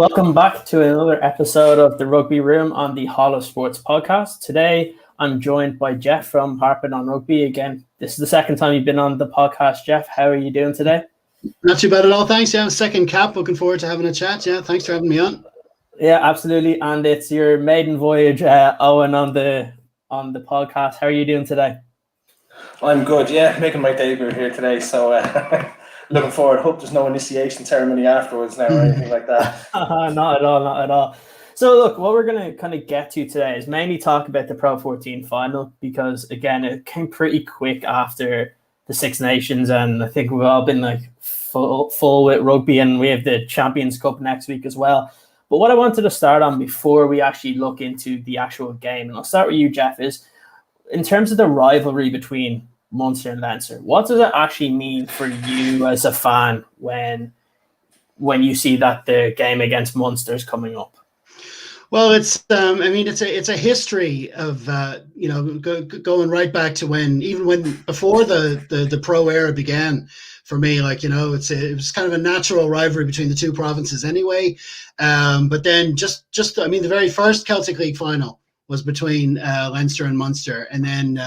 Welcome back to another episode of the Rugby Room on the HallOfSportz Podcast. Today, I'm joined by Jeff from Harping on Rugby. Again, this is the second time you've been on the podcast. Jeff, how are you doing today? Not too bad at all, thanks. Yeah, second cap. Looking forward to having a chat. Yeah, thanks for having me on. Yeah, absolutely. And it's your maiden voyage, Owen, on the podcast. How are you doing today? I'm good. Yeah, making my debut here today. So looking forward. Hope there's no initiation ceremony afterwards now or anything like that. Not at all. So look, what we're going to kind of get to today is mainly talk about the Pro 14 final, because again, it came pretty quick after the Six Nations, and I think we've all been like full with rugby, and we have the Champions Cup next week as well. But what I wanted to start on before we actually look into the actual game, and I'll start with you, Jeff, is in terms of the rivalry between Munster and Leinster, what does it actually mean for you as a fan when you see that the game against Munster is coming up? Well, it's it's a history of going right back to before the pro era began. For me, it was kind of a natural rivalry between the two provinces anyway. But then the very first Celtic League final was between Leinster and Munster, and then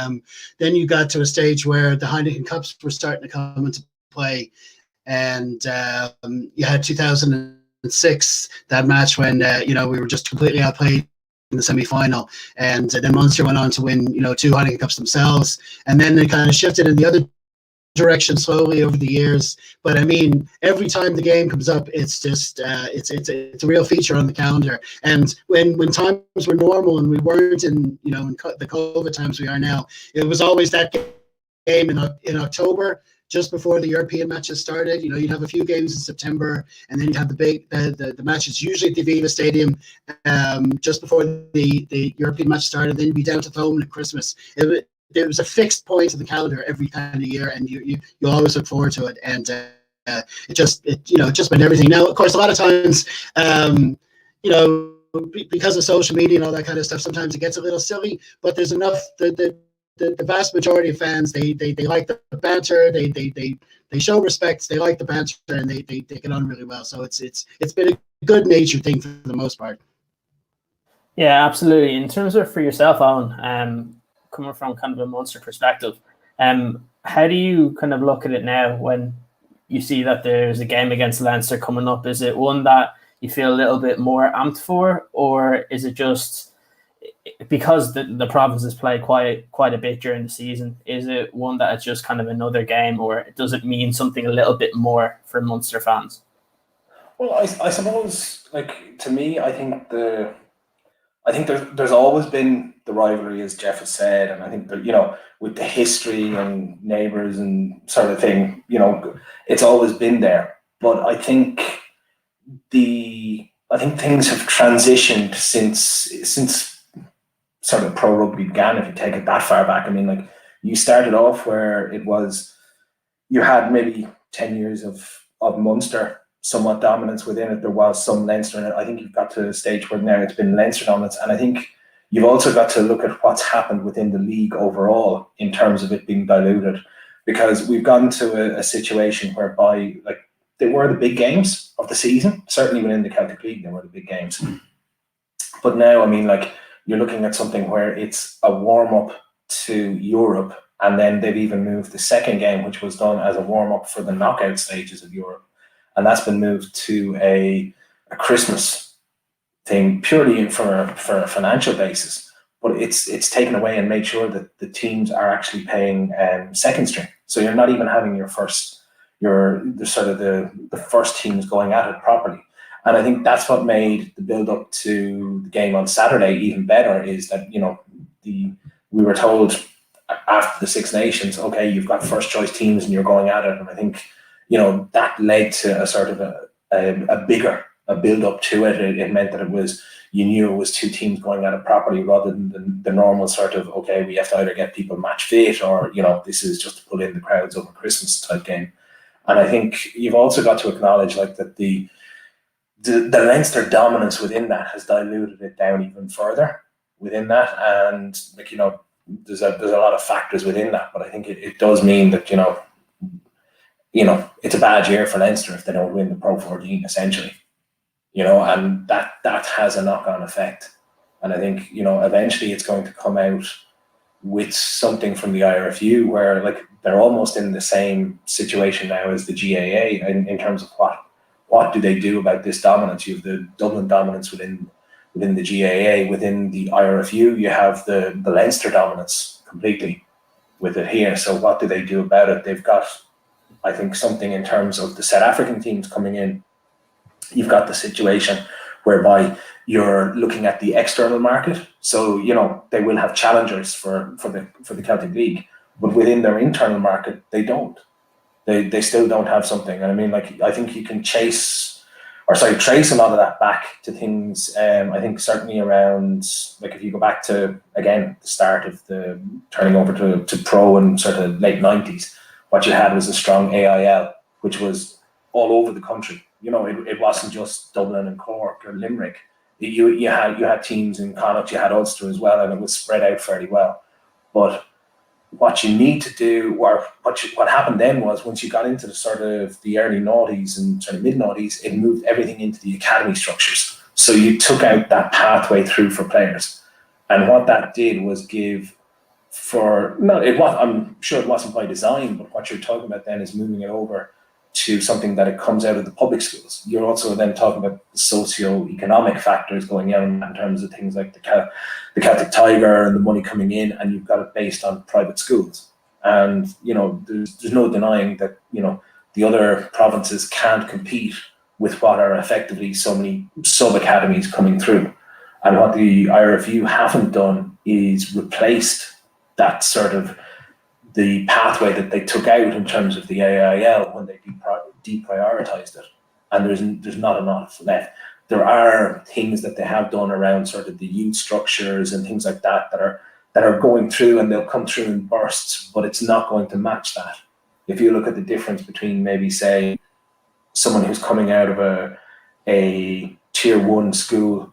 you got to a stage where the Heineken Cups were starting to come into play, and you had 2006, that match when we were just completely outplayed in the semi-final, and then Munster went on to win two Heineken Cups themselves, and then they kind of shifted in the other direction slowly over the years. But I mean, every time the game comes up, it's just it's a real feature on the calendar. And when times were normal and we weren't in the COVID times we are now, it was always that game in October, just before the European matches started. You'd have a few games in September, and then you'd have the matches usually at the Aviva Stadium just before the European match started. Then you'd be down to Thomond at Christmas. There was a fixed point in the calendar every kind of year, and you always look forward to it. And it just meant everything. Now, of course, a lot of times, because of social media and all that kind of stuff, sometimes it gets a little silly. But there's enough. The vast majority of fans, they like the banter. They show respect. They like the banter, and they get on really well. So it's been a good natured thing for the most part. Yeah, absolutely. In terms of for yourself, Owen, coming from kind of a Munster perspective, how do you kind of look at it now when you see that there's a game against Leinster coming up? Is it one that you feel a little bit more amped for, or is it just because the provinces play quite a bit during the season? Is it one that it's just kind of another game, or does it mean something a little bit more for Munster fans? Well, I suppose, to me, I think there's always been the rivalry, as Jeff has said, and I think that, with the history and neighbours and sort of thing, it's always been there. But I think things have transitioned since sort of pro rugby began. If you take it that far back, I mean, you started off where it was, you had maybe 10 years of Munster somewhat dominance within it. There was some Leinster in it. I think you've got to a stage where now it's been Leinster dominance, and I think you've also got to look at what's happened within the league overall in terms of it being diluted, because we've gotten to a situation whereby they were the big games of the season. Certainly within the Celtic League, they were the big games. But now, I mean, you're looking at something where it's a warm-up to Europe, and then they've even moved the second game, which was done as a warm-up for the knockout stages of Europe. And that's been moved to a Christmas thing purely for a financial basis. But it's taken away and made sure that the teams are actually playing second string. So you're not even having the first teams going at it properly. And I think that's what made the build up to the game on Saturday even better, is that, we were told after the Six Nations, okay, you've got first choice teams and you're going at it. And I think, that led to a sort of a bigger build up to it. It meant that you knew it was two teams going at it properly, rather than the normal sort of, okay, we have to either get people match fit, or, this is just to pull in the crowds over Christmas type game. And I think you've also got to acknowledge that the Leinster dominance within that has diluted it down even further within that. And there's a lot of factors within that, but I think it does mean that, it's a bad year for Leinster if they don't win the Pro 14, essentially. and that has a knock-on effect. And I think, eventually it's going to come out with something from the IRFU where like they're almost in the same situation now as the GAA in terms of what do they do about this dominance. You have the Dublin dominance within the GAA. Within the IRFU, you have the Leinster dominance completely with it here. So what do they do about it? They've got, I think, something in terms of the South African teams coming in. You've got the situation whereby you're looking at the external market. So, they will have challengers for the Celtic League, but within their internal market, they don't. They still don't have something. And I mean, like, I think you can trace a lot of that back to things. I think certainly around, like, if you go back to, again, the start of the turning over to pro in sort of late 90s, what you had was a strong AIL, which was all over the country. It wasn't just Dublin and Cork or Limerick. You had teams in Connacht, you had Ulster as well, and it was spread out fairly well. But what you need to do, or what happened then was, once you got into the sort of the early noughties and sort of mid noughties, it moved everything into the academy structures. So you took out that pathway through for players, and what that did was give I'm sure it wasn't by design, but what you're talking about then is moving it over to something that it comes out of the public schools. You're also then talking about the socio-economic factors going on in terms of things like the Celtic Tiger and the money coming in, and you've got it based on private schools. And, there's no denying that, the other provinces can't compete with what are effectively so many sub-academies coming through. And what the IRFU haven't done is replaced that sort of the pathway that they took out in terms of the AIL when they deprioritized it. And there's not enough left. There are things that they have done around sort of the youth structures and things like that are going through, and they'll come through in bursts, but it's not going to match that. If you look at the difference between maybe, say, someone who's coming out of a tier 1 school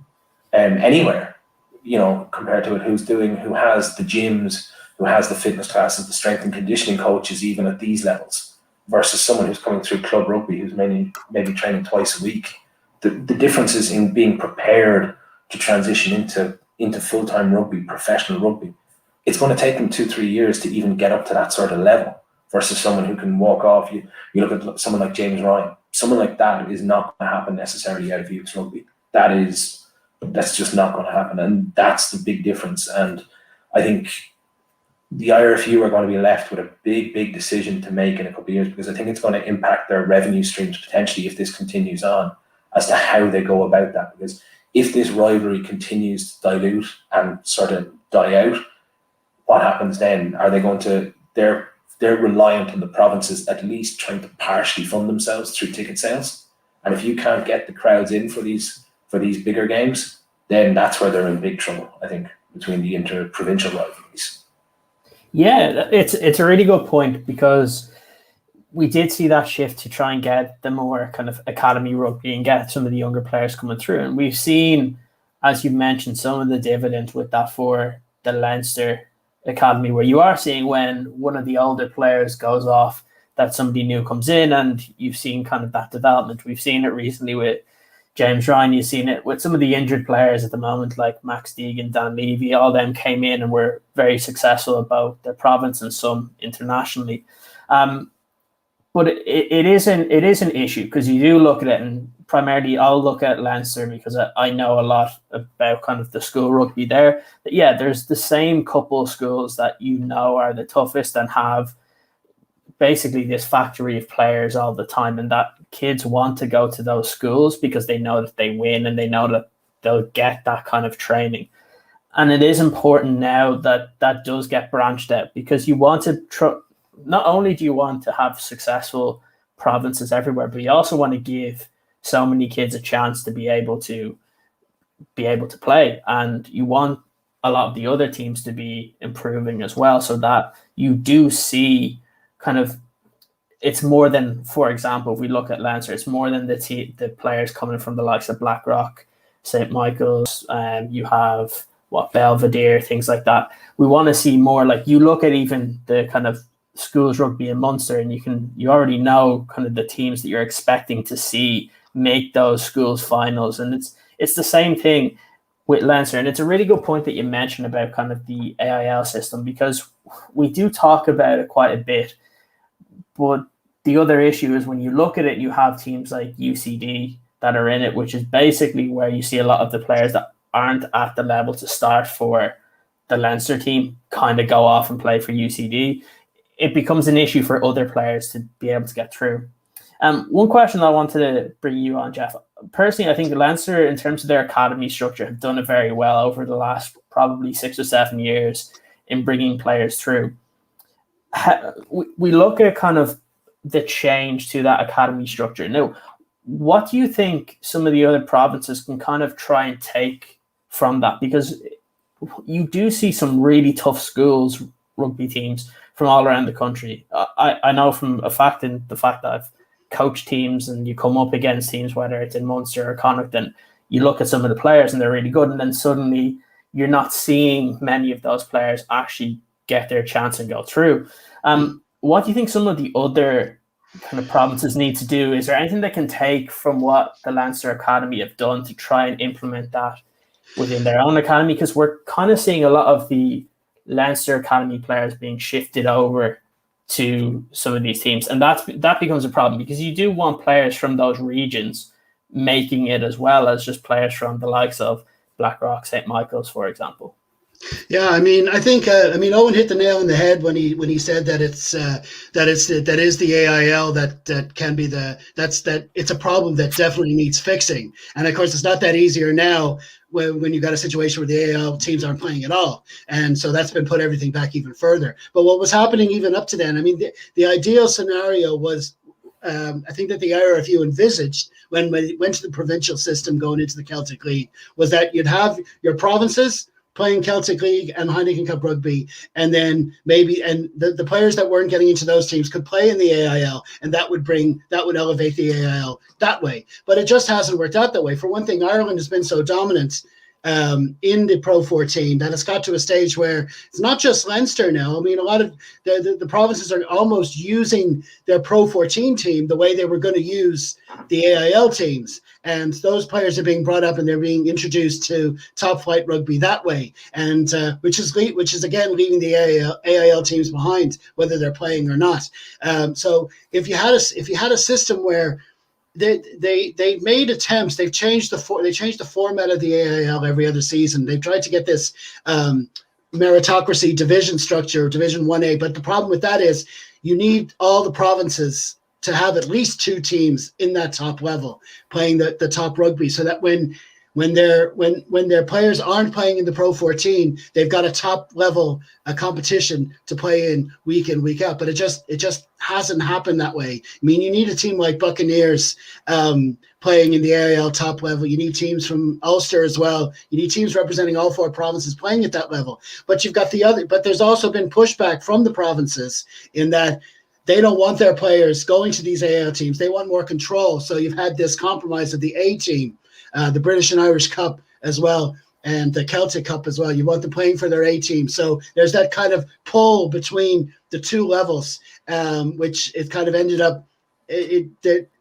anywhere, compared to it, who has the gyms, who has the fitness classes, the strength and conditioning coaches, even at these levels, versus someone who's coming through club rugby, who's maybe training twice a week. The difference is in being prepared to transition into full-time rugby, professional rugby. It's going to take them 2-3 years to even get up to that sort of level, versus someone who can walk off. You look at someone like James Ryan. Someone like that is not going to happen necessarily out of youth rugby. That's just not going to happen, and that's the big difference. And I think the IRFU are going to be left with a big decision to make in a couple of years, because I think it's going to impact their revenue streams potentially if this continues on, as to how they go about that. Because if this rivalry continues to dilute and sort of die out, what happens then? Are they going to, they're reliant on the provinces at least trying to partially fund themselves through ticket sales. And if you can't get the crowds in for these bigger games, then that's where they're in big trouble, I think, between the inter-provincial rivalries. Yeah, it's a really good point, because we did see that shift to try and get the more kind of academy rugby and get some of the younger players coming through. And we've seen, as you mentioned, some of the dividends with that for the Leinster academy, where you are seeing when one of the older players goes off, that somebody new comes in, and you've seen kind of that development. We've seen it recently with James Ryan. You've seen it with some of the injured players at the moment, like Max Deegan, Dan Levy. All them came in and were very successful about their province and some internationally. But it is an issue, because you do look at it, and primarily I'll look at Leinster because I know a lot about kind of the school rugby there. But yeah, there's the same couple of schools that are the toughest and have basically this factory of players all the time, and that kids want to go to those schools because they know that they win and they know that they'll get that kind of training. And it is important now that that does get branched out, because you want to not only do you want to have successful provinces everywhere, but you also want to give so many kids a chance to be able to play. And you want a lot of the other teams to be improving as well, so that you do see kind of, it's more than, for example, if we look at Leinster, it's more than the players coming from the likes of Blackrock, St. Michael's, you have Belvedere, things like that. We want to see more, like, you look at even the kind of schools rugby in Munster, and you already know kind of the teams that you're expecting to see make those schools finals. And it's the same thing with Leinster. And it's a really good point that you mentioned about kind of the AIL system, because we do talk about it quite a bit. But the other issue is when you look at it, you have teams like UCD that are in it, which is basically where you see a lot of the players that aren't at the level to start for the Leinster team kind of go off and play for UCD. It becomes an issue for other players to be able to get through. One question I wanted to bring you on, Jeff. Personally, I think Leinster, in terms of their academy structure, have done it very well over the last probably 6 or 7 years in bringing players through. We look at kind of the change to that academy structure. Now, what do you think some of the other provinces can kind of try and take from that? Because you do see some really tough schools, rugby teams from all around the country. I know from the fact that I've coached teams, and you come up against teams, whether it's in Munster or Connacht, then you look at some of the players and they're really good, and then suddenly you're not seeing many of those players actually get their chance and go through. What do you think some of the other kind of provinces need to do? Is there anything they can take from what the Leinster Academy have done to try and implement that within their own academy? Because we're kind of seeing a lot of the Leinster Academy players being shifted over to some of these teams, and that becomes a problem, because you do want players from those regions making it, as well as just players from the likes of Blackrock, St. Michael's, for example. Yeah, I mean, I think Owen hit the nail on the head when he said that it's the AIL that can be that it's a problem that definitely needs fixing. And of course, it's not that easier now when you've got a situation where the AIL teams aren't playing at all, and so that's been put everything back even further. But what was happening even up to then, I mean, the ideal scenario was, I think that the IRFU envisaged when we went to the provincial system going into the Celtic League, was that you'd have your provinces playing Celtic League and Heineken Cup rugby, and then the players that weren't getting into those teams could play in the AIL, and that would elevate the AIL that way. But it just hasn't worked out that way. For one thing, Ireland has been so dominant in the Pro 14 that it's got to a stage where it's not just Leinster now. I mean, a lot of the provinces are almost using their Pro 14 team the way they were going to use the AIL teams. And those players are being brought up and they're being introduced to top flight rugby that way. And which is again leaving the AIL teams behind, whether they're playing or not. So if you had a system where they made attempts, they changed the format of the AIL every other season. They've tried to get this meritocracy division structure, Division 1A. But the problem with that is you need all the provinces to have at least 2 teams in that top level playing the top rugby, so that when their players aren't playing in the Pro 14, they've got a top level competition to play in, week out. But it just hasn't happened that way. I mean, you need a team like Buccaneers playing in the AIL top level. You need teams from Ulster as well. You need teams representing all 4 provinces playing at that level. But you've got but there's also been pushback from the provinces in that they don't want their players going to these AIL teams. They want more control. So you've had this compromise of the A team, the British and Irish Cup as well, and the Celtic Cup as well. You want them playing for their A team. So there's that kind of pull between the 2 levels, which it kind of ended up.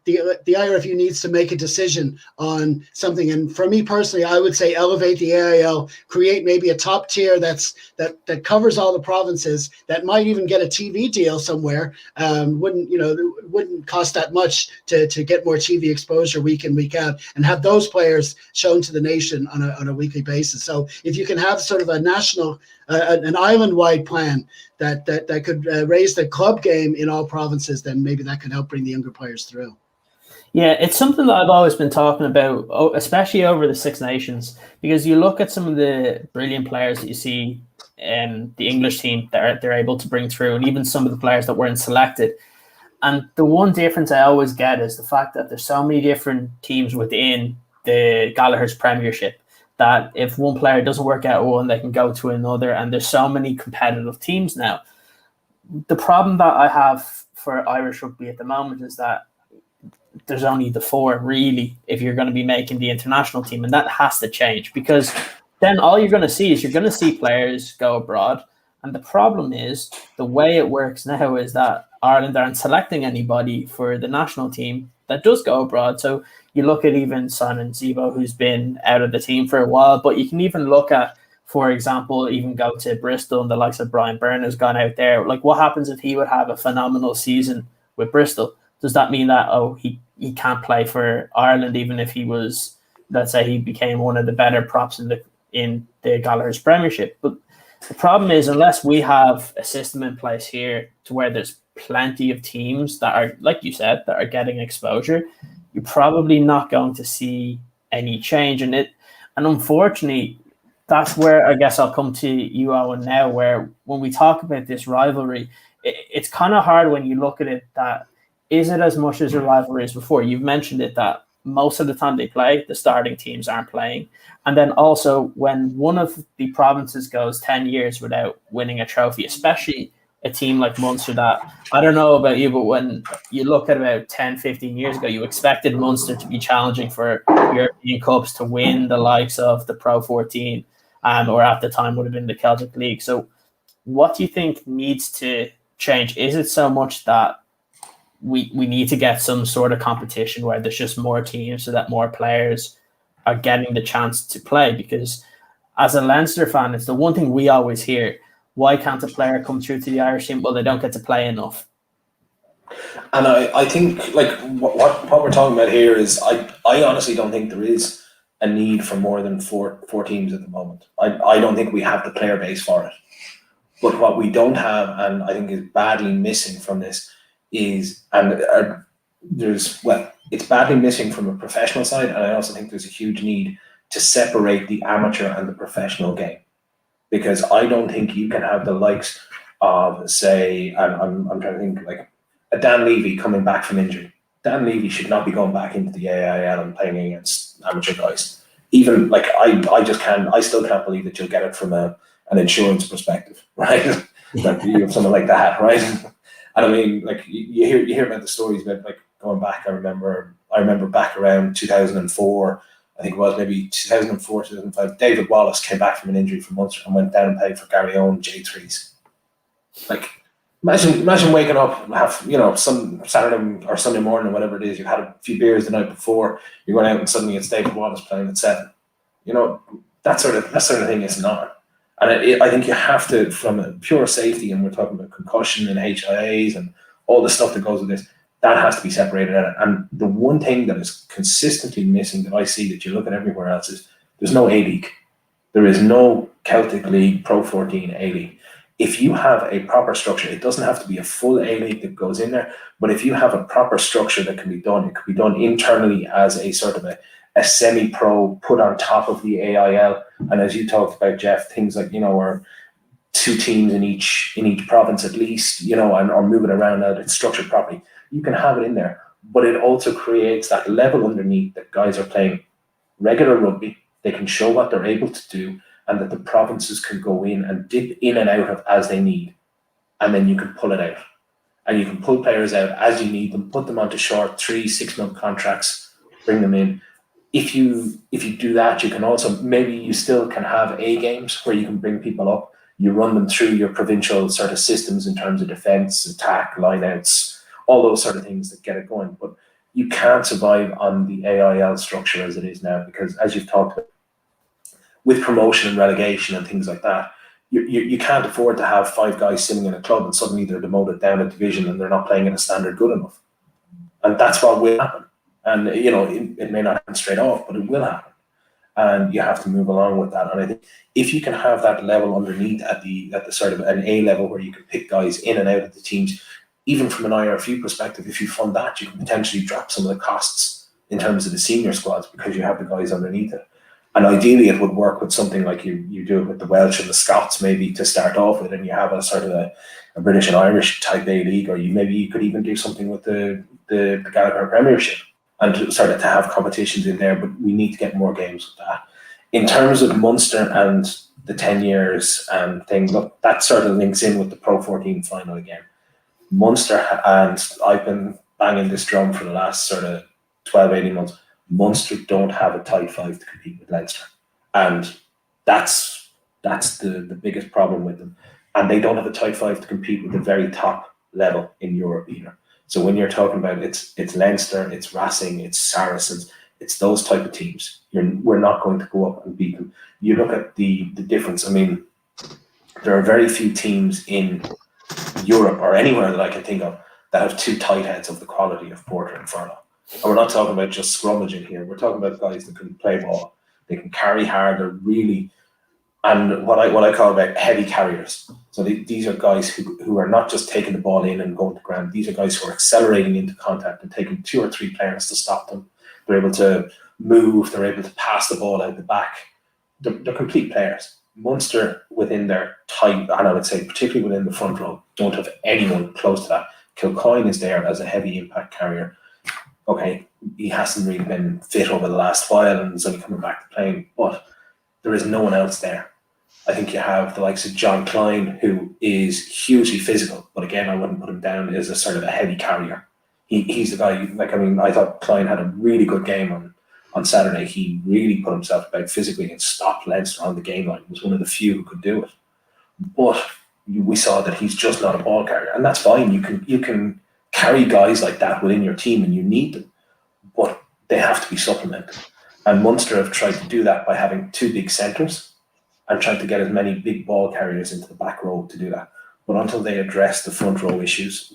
The IRFU needs to make a decision on something. And for me personally, I would say elevate the AIL, create maybe a top tier that covers all the provinces, that might even get a TV deal somewhere. Wouldn't cost that much to get more TV exposure week in, week out, and have those players shown to the nation on a weekly basis. So if you can have sort of a national, an island-wide plan that could raise the club game in all provinces, then maybe that could help bring the younger players through. Yeah, it's something that I've always been talking about, especially over the Six Nations, because you look at some of the brilliant players that you see in the English team that they're able to bring through, and even some of the players that weren't selected. And the one difference I always get is the fact that there's so many different teams within the Gallagher's Premiership that if one player doesn't work out one, they can go to another, and there's so many competitive teams now. The problem that I have for Irish rugby at the moment is that there's only the 4 really if you're going to be making the international team, and that has to change, because then all you're going to see is players go abroad, And the problem is the way it works now is that Ireland aren't selecting anybody for the national team that does go abroad. So you look at even Simon Zebo, who's been out of the team for a while, but you can even look at, for example, even go to Bristol and the likes of Brian Byrne has gone out there. Like, what happens if he would have a phenomenal season with Bristol? Does that mean that, he can't play for Ireland even if he was, let's say he became one of the better props in the Gallagher's Premiership? But the problem is, unless we have a system in place here to where there's plenty of teams that are, like you said, that are getting exposure, you're probably not going to see any change in it. And unfortunately, that's where I guess I'll come to you, Owen, now, where when we talk about this rivalry, it's kind of hard when you look at it that, is it as much as a rivalry as before? You've mentioned it that most of the time they play, the starting teams aren't playing. And then also when one of the provinces goes 10 years without winning a trophy, especially a team like Munster that, I don't know about you, but when you look at about 10, 15 years ago, you expected Munster to be challenging for European Cups, to win the likes of the Pro 14, or at the time would have been the Celtic League. So what do you think needs to change? Is it so much that we need to get some sort of competition where there's just more teams so that more players are getting the chance to play? Because as a Leinster fan, it's the one thing we always hear: why can't a player come through to the Irish team? Well, they don't get to play enough. And I think, like, what we're talking about here is, I honestly don't think there is a need for more than four teams at the moment. I don't think we have the player base for it. But what we don't have, and I think is badly missing from this, is, it's badly missing from a professional side, and I also think there's a huge need to separate the amateur and the professional game, because I don't think you can have the likes of, say, and I'm trying to think, like a Dan Levy coming back from injury. Dan Levy should not be going back into the AIL and playing against amateur guys. Even like I still can't believe that you'll get it from an insurance perspective, right? Like you have something like that, right? And I mean, like you hear about the stories about, like, going back. I remember back around 2004, I think it was maybe 2004, 2005. David Wallace came back from an injury from Munster and went down and played for Gary Owen J3s. Like, imagine waking up, have some Saturday or Sunday morning or whatever it is, you've had a few beers the night before, you're going out and suddenly it's David Wallace playing at 7. That sort of thing isn't on. And I think you have to, from a pure safety, and we're talking about concussion and HIAs and all the stuff that goes with this, that has to be separated out. And the one thing that is consistently missing that I see that you look at everywhere else is there's no A-League. There is no Celtic League, Pro 14 A-League. If you have a proper structure, it doesn't have to be a full A-League that goes in there, but if you have a proper structure that can be done, it could be done internally as a sort of a semi-pro put on top of the AIL. And as you talked about, Jeff, things like, or 2 teams in each province at least, or moving around that it's structured properly. You can have it in there, but it also creates that level underneath that guys are playing regular rugby. They can show what they're able to do, and that the provinces can go in and dip in and out of as they need. And then you can pull it out. And you can pull players out as you need them, put them onto short 3-6 month contracts, bring them in. If you do that, you can also, maybe you still can have A games where you can bring people up. You run them through your provincial sort of systems in terms of defence, attack, lineouts, all those sort of things that get it going. But you can't survive on the AIL structure as it is now, because as you've talked about, with promotion and relegation and things like that, you can't afford to have 5 guys sitting in a club and suddenly they're demoted down a division and they're not playing in a standard good enough. And that's what will happen. And, it may not happen straight off, but it will happen. And you have to move along with that. And I think if you can have that level underneath at the sort of an A level where you can pick guys in and out of the teams, even from an IRFU perspective, if you fund that, you can potentially drop some of the costs in terms of the senior squads because you have the guys underneath it. And ideally it would work with something like you do it with the Welsh and the Scots maybe to start off with, and you have a sort of a British and Irish type A league, or you could even do something with the Gallagher Premiership and sort of to have competitions in there, but we need to get more games with that. In terms of Munster and the 10 years and thing, look, that sort of links in with the Pro 14 final again. Munster, and I've been banging this drum for the last sort of 12, 18 months, Munster don't have a tight 5 to compete with Leinster. And that's the biggest problem with them. and they don't have a tight five to compete with the very top level in Europe either. So when you're talking about it's Leinster, it's Racing, it's Saracens, it's those type of teams. We're not going to go up and beat them. You look at the difference. I mean, there are very few teams in Europe or anywhere that I can think of that have two tight heads of the quality of Porter and Furlong. And we're not talking about just scrummaging here. We're talking about guys that can play ball. They can carry hard. They're really, and what I call about heavy carriers. So these are guys who are not just taking the ball in and going to ground. These are guys who are accelerating into contact and taking 2 or 3 players to stop them. They're able to move. They're able to pass the ball out the back. They're complete players. Munster within their tight, and I would say particularly within the front row, don't have anyone close to that. Kilcoyne is there as a heavy impact carrier. Okay, he hasn't really been fit over the last while and is only coming back to playing, but there is no one else there. I think you have the likes of John Klein, who is hugely physical, but again, I wouldn't put him down as a sort of a heavy carrier. He's the guy, I thought Klein had a really good game on Saturday. He really put himself about physically and stopped Leinster on the game line. He was one of the few who could do it. But we saw that he's just not a ball carrier, and that's fine. You can carry guys like that within your team, and you need them, but they have to be supplemented. And Munster have tried to do that by having 2 big centres and trying to get as many big ball carriers into the back row to do that. But until they address the front row issues,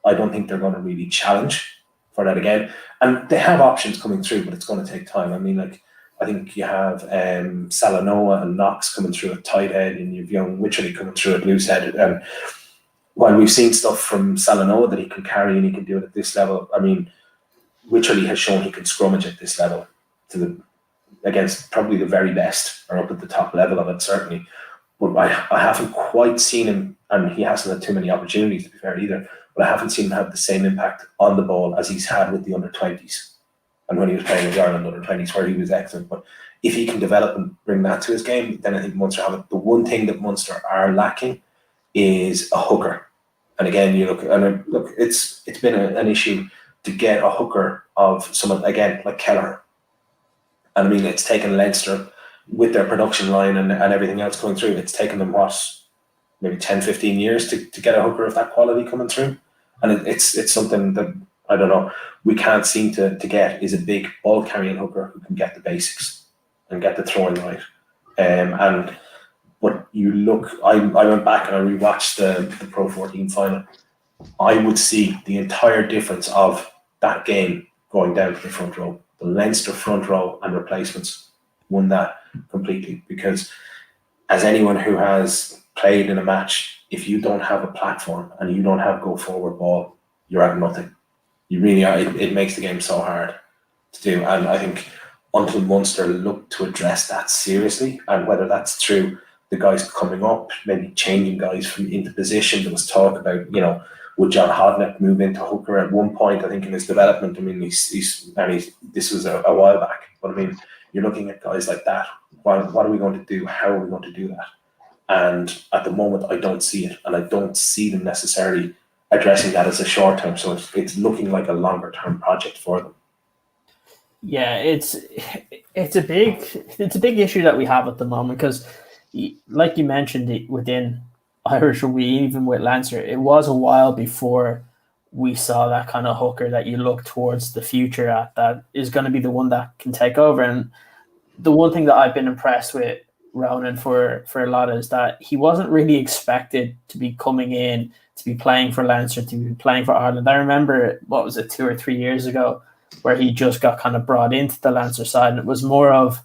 I don't think they're going to really challenge for that again. And they have options coming through, but it's going to take time. I mean, I think you have Salanoa and Knox coming through at tight head, and you've young Wycherley coming through at loose head. And while we've seen stuff from Salanoa that he can carry and he can do it at this level, I mean, Wycherley has shown he can scrummage at this level against probably the very best, or up at the top level of it, certainly. But I haven't quite seen him, and he hasn't had too many opportunities, to be fair, either, but I haven't seen him have the same impact on the ball as he's had with the under-20s. And when he was playing with the Ireland under-20s, where he was excellent. But if he can develop and bring that to his game, then I think Munster have it. The one thing that Munster are lacking is a hooker. And again, it's been an issue to get a hooker of someone, again, like Kelleher. And I mean, it's taken Leinster, with their production line and everything else going through, it's taken them, maybe 10, 15 years to get a hooker of that quality coming through. And it's something that, I don't know, we can't seem to get, is a big ball carrying hooker who can get the basics and get the throwing right. But you look, I went back and I rewatched the Pro 14 final. I would see the entire difference of that game going down to the front row. The Leinster front row and replacements won that completely, because as anyone who has played in a match, if you don't have a platform and you don't have go forward ball, you're at nothing. You really are. It makes the game so hard to do. And I think until Munster look to address that seriously, and whether that's through the guys coming up, maybe changing guys from into position. There was talk about, would John Hodnett move into hooker at one point, I think, in his development. I mean, this was a while back, but I mean, you're looking at guys like that. What are we going to do? How are we going to do that? And at the moment, I don't see it, and I don't see them necessarily addressing that as a short term. So it's looking like a longer term project for them. Yeah, it's a big issue that we have at the moment, because, like you mentioned, within Irish Rugby, even with Leinster, it was a while before we saw that kind of hooker that you look towards the future at, that is going to be the one that can take over. And the one thing that I've been impressed with Ronan for a lot is that he wasn't really expected to be coming in, to be playing for Leinster, to be playing for Ireland. I remember, 2 or 3 years ago, where he just got kind of brought into the Leinster side, and it was more of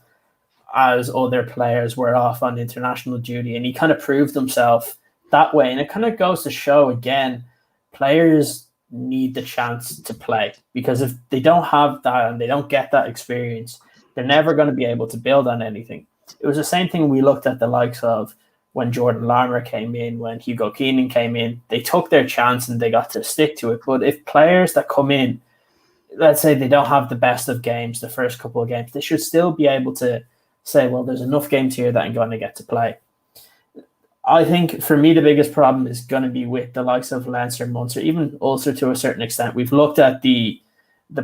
as other players were off on international duty, and he kind of proved himself that way. And it kind of goes to show, again, players need the chance to play, because if they don't have that and they don't get that experience, they're never going to be able to build on anything. It was the same thing we looked at the likes of when Jordan Larmour came in, when Hugo Keenan came in. They took their chance and they got to stick to it. But if players that come in, let's say they don't have the best of games, the first couple of games, they should still be able to say, well, there's enough games here that I'm going to get to play. I think for me, the biggest problem is going to be with the likes of Leinster, Munster, even Ulster to a certain extent. We've looked at the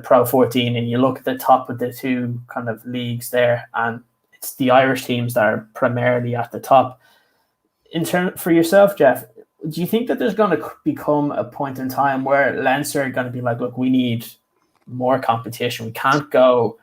Pro 14, and you look at the top of the two kind of leagues there, and it's the Irish teams that are primarily at the top. for yourself, Jeff, do you think that there's going to become a point in time where Leinster are going to be like, look, we need more competition. We can't go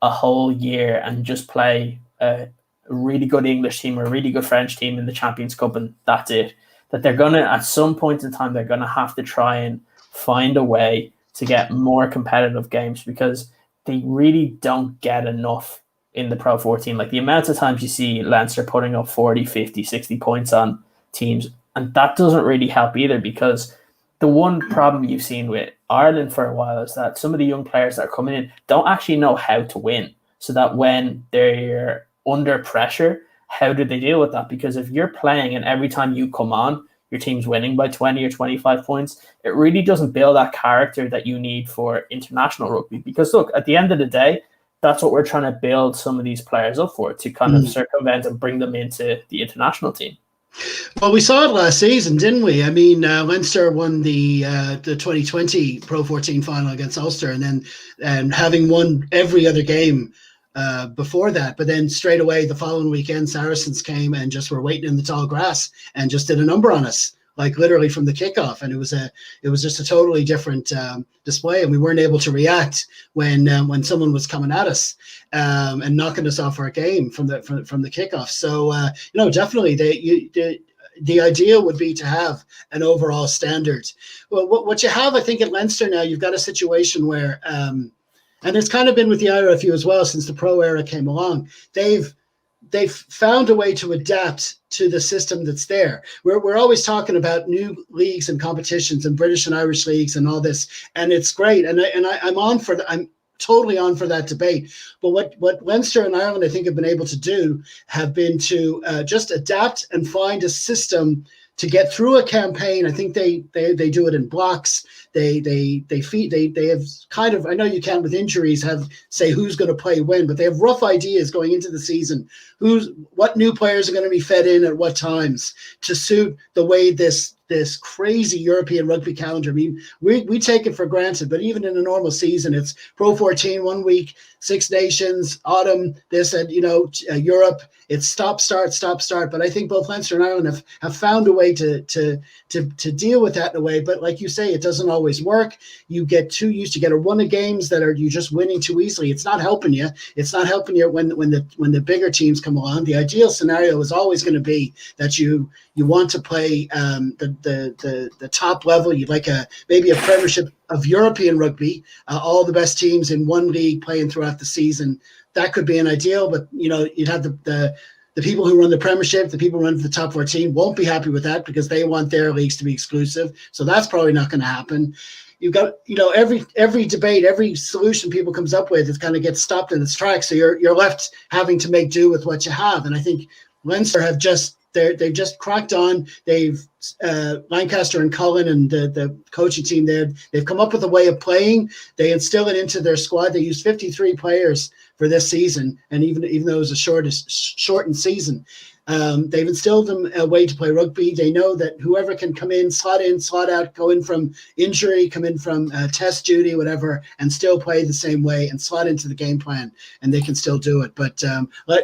a whole year and just play a really good English team or a really good French team in the Champions Cup and that's it? That they're going to, at some point in time, they're going to have to try and find a way to get more competitive games, because they really don't get enough in the Pro 14. Like, the amount of times you see Leinster putting up 40, 50, 60 points on teams, and that doesn't really help either, because the one problem you've seen with Ireland for a while is that some of the young players that are coming in don't actually know how to win. So that when they're under pressure, how do they deal with that? Because if you're playing and every time you come on, your team's winning by 20 or 25 points, it really doesn't build that character that you need for international rugby. Because look, at the end of the day, that's what we're trying to build some of these players up for, to kind of circumvent and bring them into the international team. Well, we saw it last season, didn't we? I mean, Leinster won the 2020 Pro 14 final against Ulster, and then having won every other game before that, but then straight away the following weekend, Saracens came and just were waiting in the tall grass and just did a number on us, like literally from the kickoff. And it was just a totally different display, and we weren't able to react when someone was coming at us and knocking us off our game from the kickoff. So definitely the idea would be to have an overall standard. Well, what you have, I think, at Leinster now, you've got a situation where and it's kind of been with the IRFU as well since the pro era came along. They've found a way to adapt to the system that's there. We're always talking about new leagues and competitions and British and Irish leagues and all this, and it's great. And I'm totally on for that debate. But what Leinster and Ireland, I think, have been able to do have been to just adapt and find a system to get through a campaign. I think they do it in blocks. They have kind of, I know you can't with injuries say who's going to play when, but they have rough ideas going into the season, what new players are going to be fed in at what times to suit the way this crazy European rugby calendar. I mean, we take it for granted, but even in a normal season, it's Pro 14 1 week, Six Nations, autumn, this, and Europe. It's stop, start. But I think both Leinster and Ireland have found a way to deal with that in a way. But like you say, it doesn't always work. You get too used to get a run of games that are you just winning too easily. It's not helping you. It's not helping you when the bigger teams come along. The ideal scenario is always going to be that you want to play the top level. You'd like maybe a premiership of European rugby, all the best teams in one league playing throughout the season. That could be an ideal, but you'd have the people who run the Premiership, the people who run the top 14 won't be happy with that because they want their leagues to be exclusive. So that's probably not going to happen. You've got, every debate, every solution people comes up with, it kind of gets stopped in its tracks. So you're left having to make do with what you have. And I think Leinster they've just cracked on. They've Lancaster and Cullen and the coaching team there, they've come up with a way of playing. They instill it into their squad. They used 53 players for this season, and even though it was a shortened season, they've instilled them a way to play rugby. They know that whoever can come in, slot out, go in from injury, come in from test duty, whatever, and still play the same way and slot into the game plan, and they can still do it. But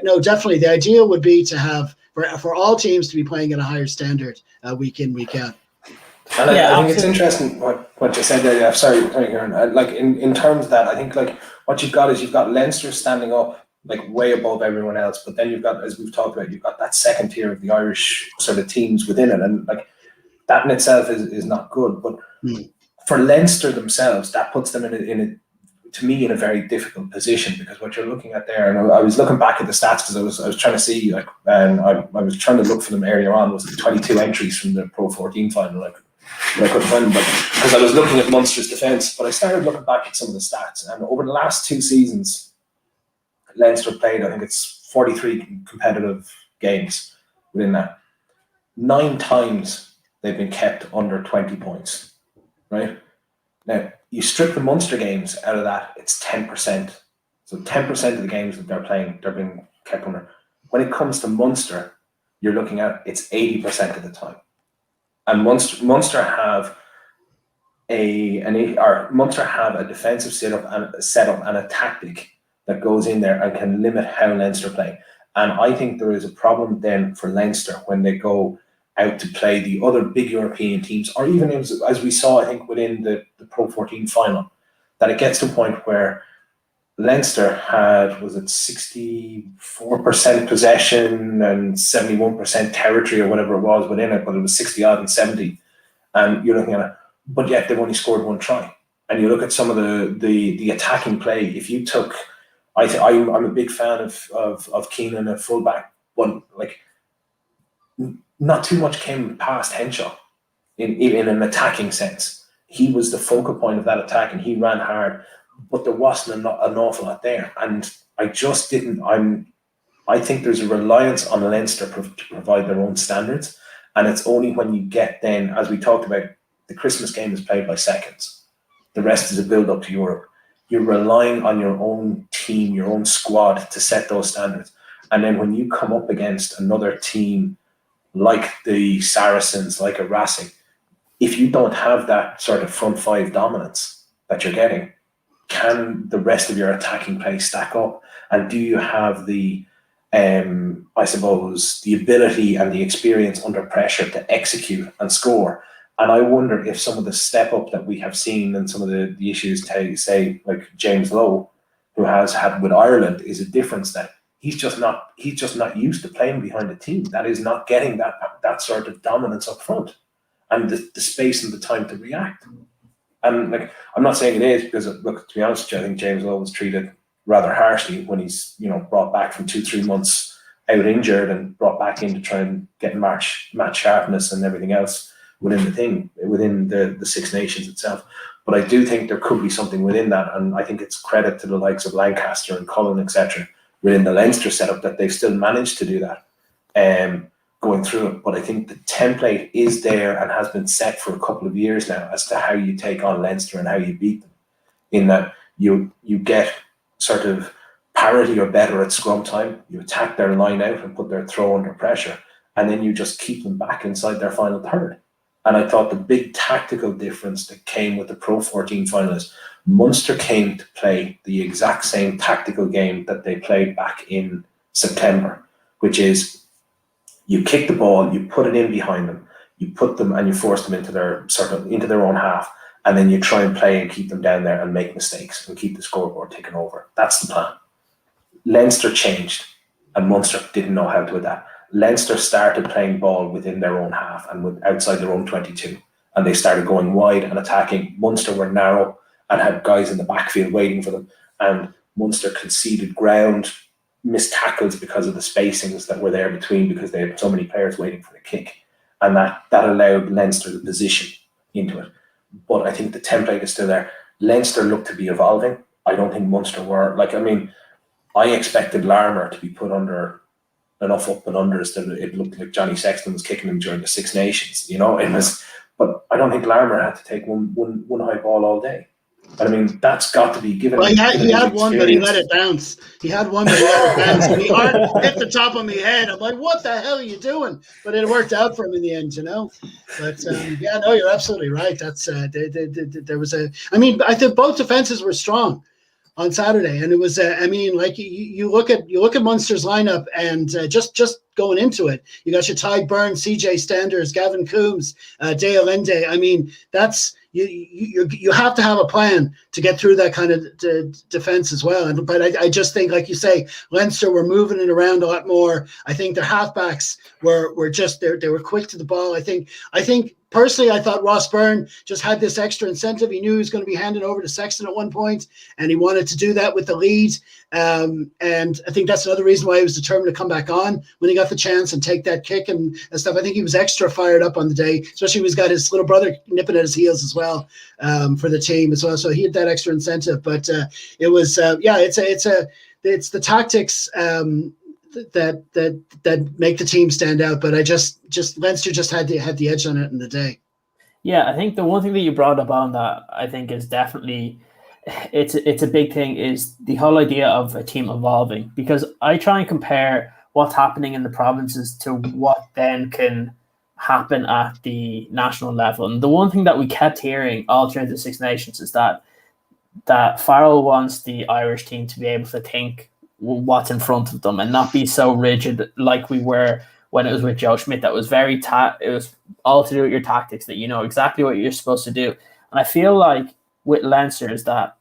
no, definitely the idea would be to have for all teams to be playing at a higher standard week in, week out. And I think it's interesting what you said there. Sorry, Ciaran. Like in terms of that, I think like what you've got Leinster standing up like way above everyone else, but then you've got, as we've talked about, you've got that second tier of the Irish sort of teams within it, and like that in itself is not good. But for Leinster themselves, that puts them in a very difficult position, because what you're looking at there, and I was looking back at the stats because I was trying to see, like, and I was trying to look for them earlier on, was the 22 entries from the Pro 14 final. Like, I couldn't find them, but because I was looking at Munster's defence, but I started looking back at some of the stats, and over the last 2 seasons, Leinster played, I think it's 43 competitive games within that. 9 times they've been kept under 20 points, right? Now, you strip the Munster games out of that, it's 10%. So 10% of the games that they're playing, they're being kept under. When it comes to Munster, you're looking at it's 80% of the time. And Munster have a defensive setup and a tactic that goes in there and can limit how Leinster play. And I think there is a problem then for Leinster when they go out to play the other big European teams, or even as we saw, I think, within the Pro 14 final, that it gets to a point where Leinster had, was it 64% possession and 71% territory or whatever it was within it, but it was 60 odd and 70. And you're looking at it, but yet they've only scored one try. And you look at some of the attacking play. If you took, I'm a big fan of Keenan at fullback, but like not too much came past Henshaw in an attacking sense. He was the focal point of that attack, and he ran hard, but there wasn't an awful lot there. And I just didn't. I think there's a reliance on Leinster to provide their own standards, and it's only when you get then, as we talked about, the Christmas game is played by seconds. The rest is a build up to Europe. You're relying on your own team, your own squad to set those standards. And then when you come up against another team like the Saracens, like a Racing, if you don't have that sort of front five dominance that you're getting, can the rest of your attacking play stack up? And do you have the, I suppose, the ability and the experience under pressure to execute and score? And I wonder if some of the step up that we have seen and some of the issues, say like James Lowe, who has had with Ireland, is a difference that he's just not used to playing behind a team that is not getting that sort of dominance up front and the space and the time to react. And like, I'm not saying it is, because look, to be honest with you, I think James Lowe was treated rather harshly when he's brought back from 2-3 months out injured and brought back in to try and get match sharpness and everything else within the Six Nations itself. But I do think there could be something within that, and I think it's credit to the likes of Lancaster and Cullen, etc., within the Leinster setup, that they've still managed to do that going through it. But I think the template is there and has been set for a couple of years now as to how you take on Leinster and how you beat them, in that you get sort of parity or better at scrum time, you attack their line out and put their throw under pressure, and then you just keep them back inside their final third. And I thought the big tactical difference that came with the Pro 14 finalists, Munster came to play the exact same tactical game that they played back in September, which is you kick the ball, you put it in behind them, you put them and you force them into their own half, and then you try and play and keep them down there and make mistakes and keep the scoreboard ticking over. That's the plan. Leinster changed, and Munster didn't know how to adapt. Leinster started playing ball within their own half and outside their own 22, and they started going wide and attacking. Munster were narrow and had guys in the backfield waiting for them, and Munster conceded ground, missed tackles because of the spacings that were there between, because they had so many players waiting for the kick, and that allowed Leinster the position into it. But I think the template is still there. Leinster looked to be evolving. I don't think Munster were. I expected Larmour to be put under enough up and unders that it looked like Johnny Sexton was kicking him during the Six Nations. It was, but I don't think Larmour had to take one high ball all day. But I mean, that's got to be given. Well, he had one, but he let it bounce. He had one, but he let it bounce. And he hit the top of my head. I'm like, what the hell are you doing? But it worked out for him in the end, But you're absolutely right. That's there was I think both defenses were strong on Saturday, and it was you look at Munster's lineup, and just going into it, you got your Ty Burns, CJ Stenders, Gavin Coombs, Dale Ende. That's you have to have a plan to get through that kind of defense as well. But I just think, like you say, Leinster were moving it around a lot more. I think their halfbacks were just they were quick to the ball. I think personally, I thought Ross Byrne just had this extra incentive. He knew he was going to be handed over to Sexton at one point, and he wanted to do that with the lead. And I think that's another reason why he was determined to come back on when he got the chance and take that kick and stuff. I think he was extra fired up on the day, especially when he's got his little brother nipping at his heels as well for the team as well. So he had that extra incentive. But it was it's the tactics that make the team stand out. But Leinster just had the edge on it in the day. Yeah, I think the one thing that you brought up on that I think is definitely it's a big thing, is the whole idea of a team evolving, because I try and compare what's happening in the provinces to what then can happen at the national level. And the one thing that we kept hearing all through the Six Nations is that Farrell wants the Irish team to be able to think what's in front of them and not be so rigid like we were when it was with Joe Schmidt that was it was all to do with your tactics, that you know exactly what you're supposed to do. And I feel like with Leinster is that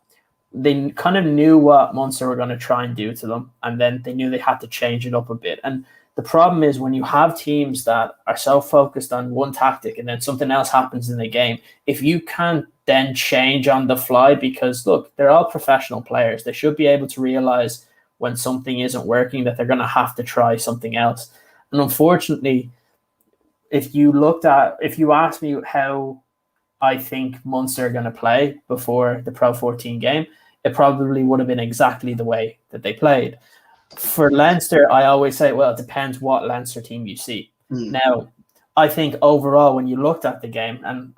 they kind of knew what Munster were going to try and do to them, and then they knew they had to change it up a bit. And the problem is when you have teams that are so focused on one tactic and then something else happens in the game, if you can't then change on the fly, because look, they're all professional players. They should be able to realize when something isn't working that they're going to have to try something else. And unfortunately, if you asked me how I think Munster are going to play before the Pro 14 game, it probably would have been exactly the way that they played. For Leinster, I always say, well, it depends what Leinster team you see. Now, I think overall, when you looked at the game, and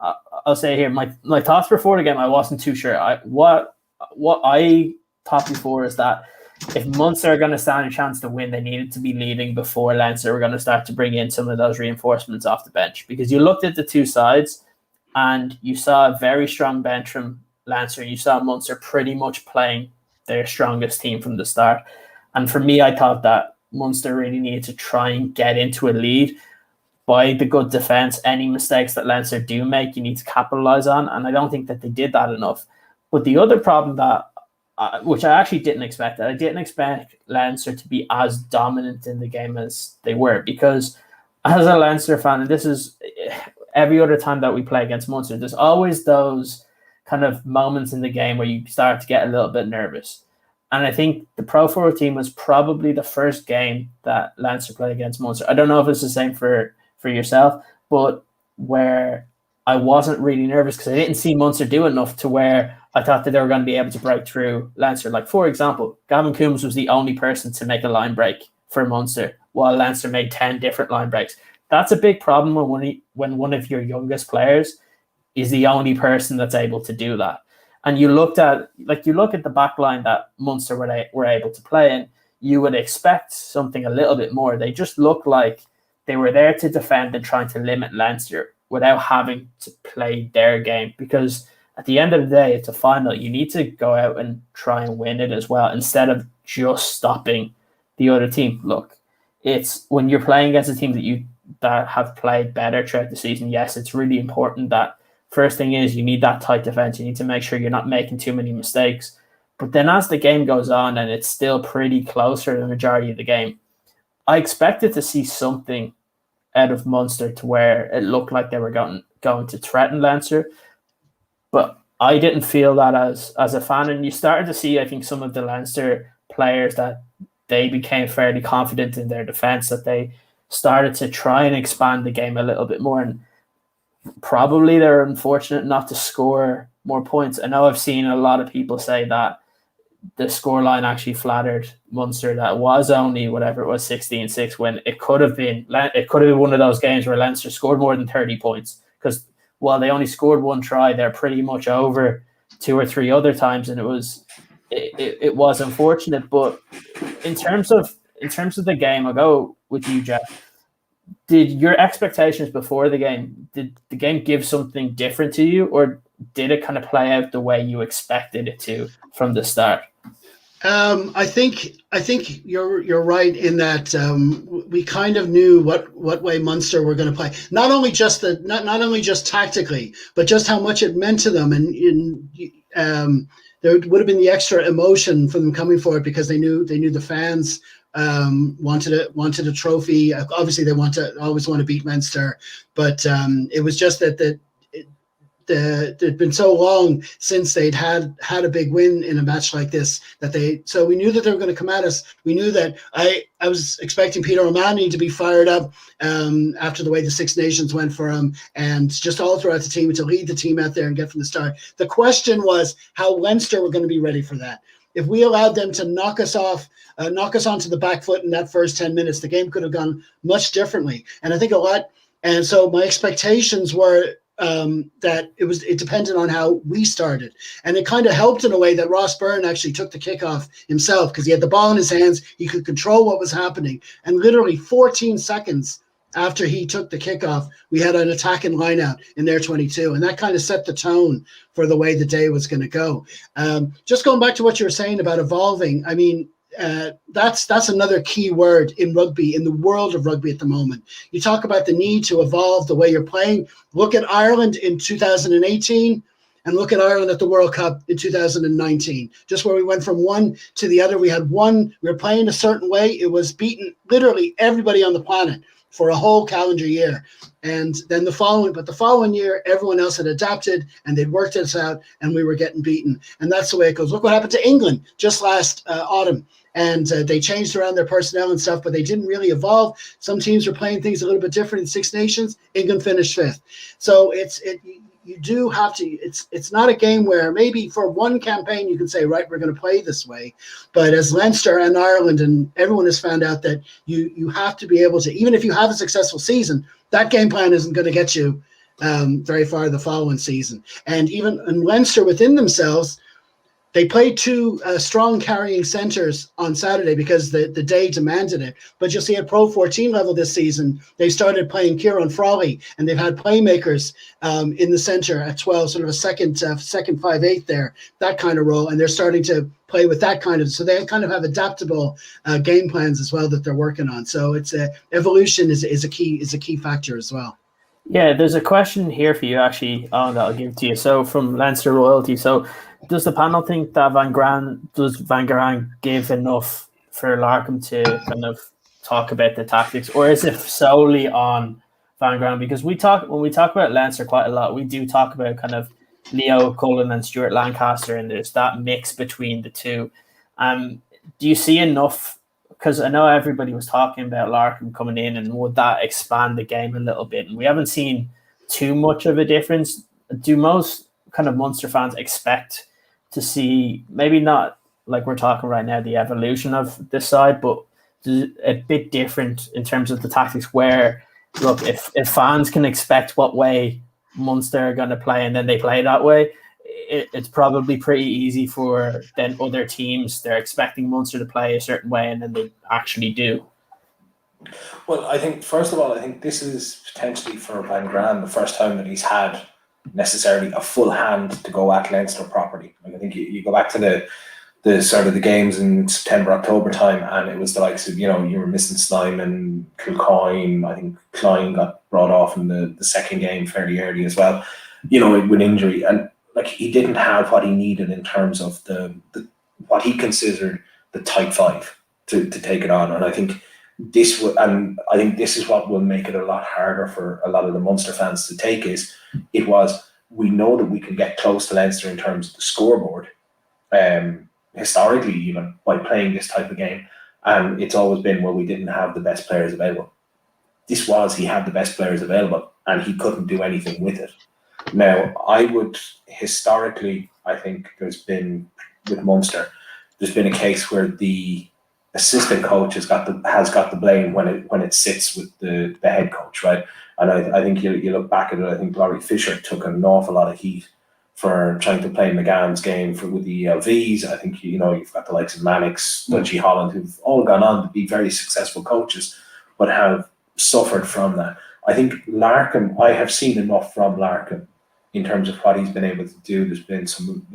I'll say here, my thoughts before the game, I wasn't too sure. What I thought before is that if Munster are going to stand a chance to win, they needed to be leading before Leinster were going to start to bring in some of those reinforcements off the bench. Because you looked at the two sides and you saw a very strong bench from Leinster, and you saw Munster pretty much playing their strongest team from the start. And for me, I thought that Munster really needed to try and get into a lead by the good defence. Any mistakes that Leinster do make, you need to capitalise on. And I don't think that they did that enough. But the other problem that, which I actually didn't expect, I didn't expect Leinster to be as dominant in the game as they were. Because as a Leinster fan, and this is every other time that we play against Munster, there's always those kind of moments in the game where you start to get a little bit nervous. And I think the Pro 14 was probably the first game that Leinster played against Munster. I don't know if it's the same for yourself, but where I wasn't really nervous because I didn't see Munster do enough to where I thought that they were going to be able to break through Leinster. Like, for example, Gavin Coombs was the only person to make a line break for Munster, while Leinster made 10 different line breaks. That's a big problem when one of your youngest players is the only person that's able to do that. And you look at the back line that Munster were able to play in, you would expect something a little bit more. They just looked like they were there to defend and trying to limit Leinster without having to play their game. Because at the end of the day, it's a final. You need to go out and try and win it as well, instead of just stopping the other team. Look, it's when you're playing against a team that have played better throughout the season, yes, it's really important that first thing is you need that tight defense. You need to make sure you're not making too many mistakes. But then as the game goes on and it's still pretty close for the majority of the game, I expected to see something out of Munster to where it looked like they were going to threaten Leinster. But I didn't feel that as a fan. And you started to see, I think, some of the Leinster players that they became fairly confident in their defence, that they started to try and expand the game a little bit more. And probably they're unfortunate not to score more points. I know I've seen a lot of people say that the scoreline actually flattered Munster, that was only whatever it was 16-6, when it could have been one of those games where Leinster scored more than 30 points, because while they only scored one try, they're pretty much over two or three other times, and it was unfortunate. But in terms of the game, I'll go with you, Jeff. Did your expectations before the game, did the game give something different to you, or did it kind of play out the way you expected it to from the start? I think you're right in that we kind of knew what way Munster were going to play. Not only just tactically, but just how much it meant to them, and there would have been the extra emotion from them coming for it, because they knew the fans wanted a trophy. Obviously, they always want to beat Munster, but it was just that it'd been so long since they'd had a big win in a match like this so we knew that they were going to come at us. We knew that I was expecting Peter O'Mahony to be fired up after the way the Six Nations went for him, and just all throughout the team to lead the team out there and get from the start. The question was how Leinster were going to be ready for that. If we allowed them to knock us onto the back foot in that first 10 minutes, the game could have gone much differently. And I think and so my expectations were that it depended on how we started. And it kind of helped in a way that Ross Byrne actually took the kickoff himself, because he had the ball in his hands. He could control what was happening. And literally 14 seconds after he took the kickoff, we had an attacking line out in their 22. And that kind of set the tone for the way the day was going to go. Just going back to what you were saying about evolving, I mean, that's another key word in rugby, in the world of rugby at the moment. You talk about the need to evolve the way you're playing. Look at Ireland in 2018 and look at Ireland at the World Cup in 2019, just where we went from one to the other. We were playing a certain way. It was beating literally everybody on the planet for a whole calendar year. And then the following year, everyone else had adapted and they'd worked us out and we were getting beaten. And that's the way it goes. Look what happened to England just last autumn. And they changed around their personnel and stuff, but they didn't really evolve. Some teams were playing things a little bit different in Six Nations. England finished fifth. So you do have to, it's not a game where maybe for one campaign you can say, right, we're going to play this way. But as Leinster and Ireland and everyone has found out that you have to be able to, even if you have a successful season, that game plan isn't going to get you very far the following season. And even in Leinster within themselves, they played two strong carrying centres on Saturday because the day demanded it. But you'll see at Pro 14 level this season, they started playing Ciaran Frawley, and they've had playmakers in the centre at 12, sort of a second 5/8 there, that kind of role. And they're starting to play with that kind of, so they kind of have adaptable game plans as well that they're working on. So it's evolution is a key factor as well. Yeah, there's a question here for you actually, that I'll give to you. So from Leinster Royalty, so does the panel think that Van Graan give enough for Larkham to kind of talk about the tactics, or is it solely on Van Graan? Because when we talk about Leinster quite a lot, we do talk about kind of Leo Cullen and Stuart Lancaster, and there's that mix between the two. Do you see enough? Because I know everybody was talking about Larkham coming in, and would that expand the game a little bit? And we haven't seen too much of a difference. Do most kind of Munster fans expect to see, maybe not like we're talking right now, the evolution of this side, but a bit different in terms of the tactics, where, look, if fans can expect what way Munster are going to play and then they play that way, it's probably pretty easy for then other teams, they're expecting Munster to play a certain way and then they actually do. Well, I think, first of all, I think this is potentially for Van Graan the first time that he's had necessarily a full hand to go at Leinster properly. Like, I think you go back to the sort of the games in September, October time, and it was the likes of, you were missing Slime and Kilcoyne. I think Klein got brought off in the second game fairly early as well, with injury. And like, he didn't have what he needed in terms of the what he considered the tight five to take it on. And I think this is what will make it a lot harder for a lot of the Munster fans to take. We know that we can get close to Leinster in terms of the scoreboard, historically, even by playing this type of game. And it's always been, well, we didn't have the best players available. He had the best players available and he couldn't do anything with it. Now, historically, I think there's been, with Munster, there's been a case where the assistant coach has got the blame when it sits with the head coach, right? And I think you look back at it, I think Laurie Fisher took an awful lot of heat for trying to play McGann's game with the ELVs. I think you've got the likes of Mannix, Dutchie Holland, who've all gone on to be very successful coaches, but have suffered from that. I think Larkham, I have seen enough from Larkham in terms of what he's been able to do. There's been some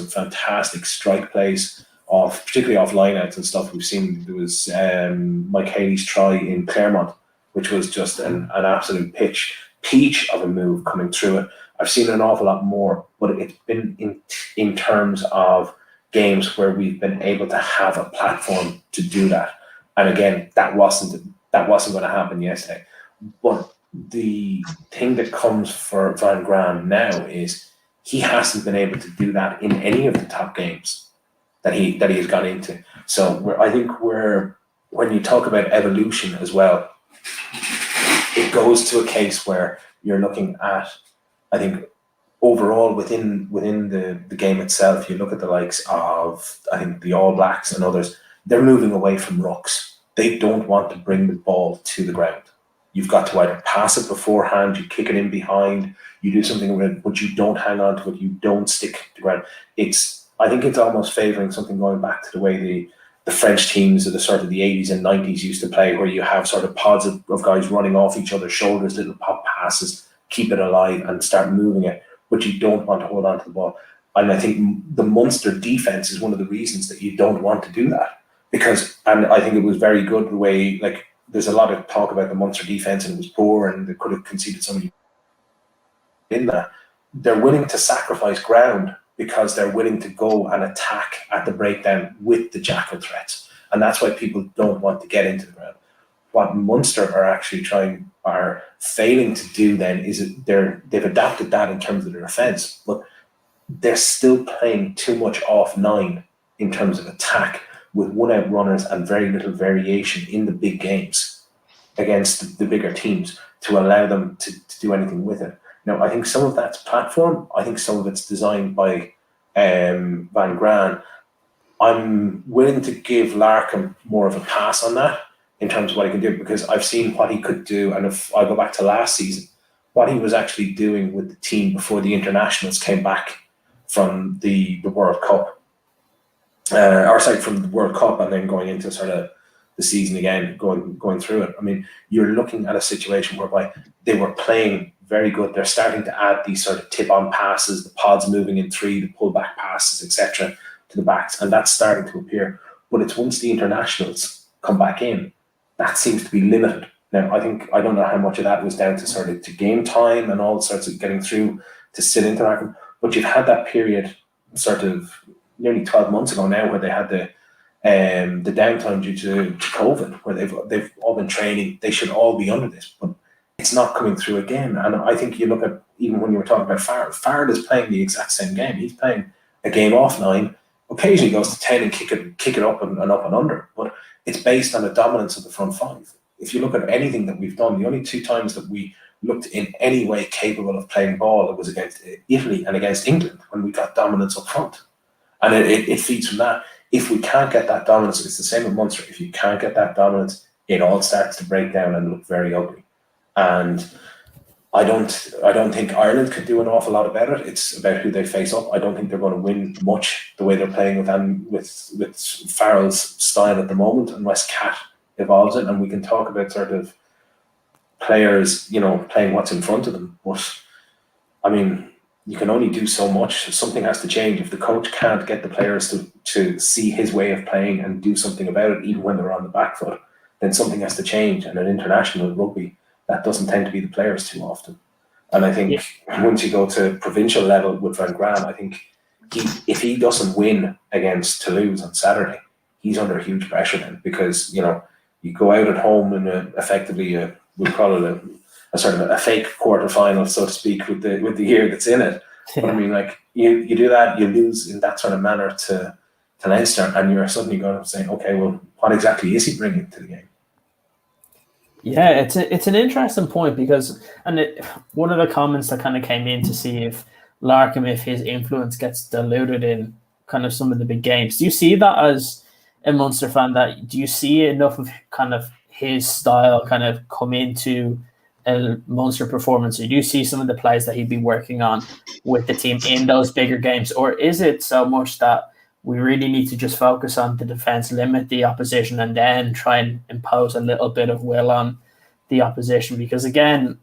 fantastic strike plays, particularly off lineouts and stuff. We've seen there was Mike Haley's try in Claremont, which was just an absolute peach of a move coming through it. I've seen an awful lot more, but it's been in terms of games where we've been able to have a platform to do that. And again, that wasn't going to happen yesterday. But the thing that comes for Van Graan now is he hasn't been able to do that in any of the top games that he has gone into. So I think when you talk about evolution as well, it goes to a case where you're looking at, I think, overall within the game itself, you look at the likes of, I think, the All Blacks and others, they're moving away from rucks. They don't want to bring the ball to the ground. You've got to either pass it beforehand, you kick it in behind, you do something with it, but you don't hang on to it, you don't stick to the ground. I think it's almost favouring something going back to the way the French teams of the sort of the 80s and 90s used to play, where you have sort of pods of guys running off each other's shoulders, little pop passes, keep it alive and start moving it, but you don't want to hold on to the ball. And I think the Munster defence is one of the reasons that you don't want to do that, and I think it was very good the way, like, there's a lot of talk about the Munster defence and it was poor and they could have conceded so many in that. They're willing to sacrifice ground because they're willing to go and attack at the breakdown with the jackal threats. And that's why people don't want to get into the ground. What Munster are failing to do then is they've adapted that in terms of their offence, but they're still playing too much off 9 in terms of attack with one-out runners and very little variation in the big games against the bigger teams to allow them to do anything with it. Now, I think some of that's platform. I think some of it's designed by Van Graan. I'm willing to give Larkham more of a pass on that in terms of what he can do, because I've seen what he could do. And if I go back to last season, what he was actually doing with the team before the internationals came back from the World Cup, from the World Cup, and then going into sort of the season again, going through it. I mean, you're looking at a situation whereby they were playing very good. They're starting to add these sort of tip-on passes, the pods moving in 3, the pull-back passes, etc., to the backs, and that's starting to appear. But it's once the internationals come back in, that seems to be limited. Now, I don't know how much of that was down to sort of to game time and all sorts of getting through to sit into that, but you've had that period sort of nearly 12 months ago now where they had the downtime due to COVID, where they've all been training. They should all be under this, but it's not coming through again. And I think you look at, even when you were talking about Farrell is playing the exact same game. He's playing a game off 9, occasionally goes to 10 and kick it up and up and under, but it's based on the dominance of the front 5. If you look at anything that we've done, the only 2 times that we looked in any way capable of playing ball, it was against Italy and against England, when we got dominance up front. And it feeds from that. If we can't get that dominance, it's the same with Munster. If you can't get that dominance, it all starts to break down and look very ugly. And I don't think Ireland could do an awful lot about it. It's about who they face up. I don't think they're going to win much the way they're playing with Farrell's style at the moment, unless Cat evolves it. And we can talk about sort of players, playing what's in front of them. But I mean, you can only do so much. Something has to change. If the coach can't get the players to see his way of playing and do something about it, even when they're on the back foot, then something has to change. And in international rugby, that doesn't tend to be the players too often. And I think once you go to provincial level with Van Graan, I think if he doesn't win against Toulouse on Saturday, he's under huge pressure then, because, you go out at home in we'll call it a sort of a fake quarterfinal, so to speak, with the year that's in it. But I mean, like, you do that, you lose in that sort of manner to Leinster, and you're suddenly going to say, okay, well, what exactly is he bringing to the game? Yeah, it's an interesting point, because one of the comments that kind of came in to see if Larkham, if his influence gets diluted in kind of some of the big games. Do you see that as a Munster fan? Do you see enough of kind of his style kind of come into a Munster performance, or do you see some of the plays that he'd be working on with the team in those bigger games? Or is it so much that we really need to just focus on the defence, limit the opposition, and then try and impose a little bit of will on the opposition? Because again,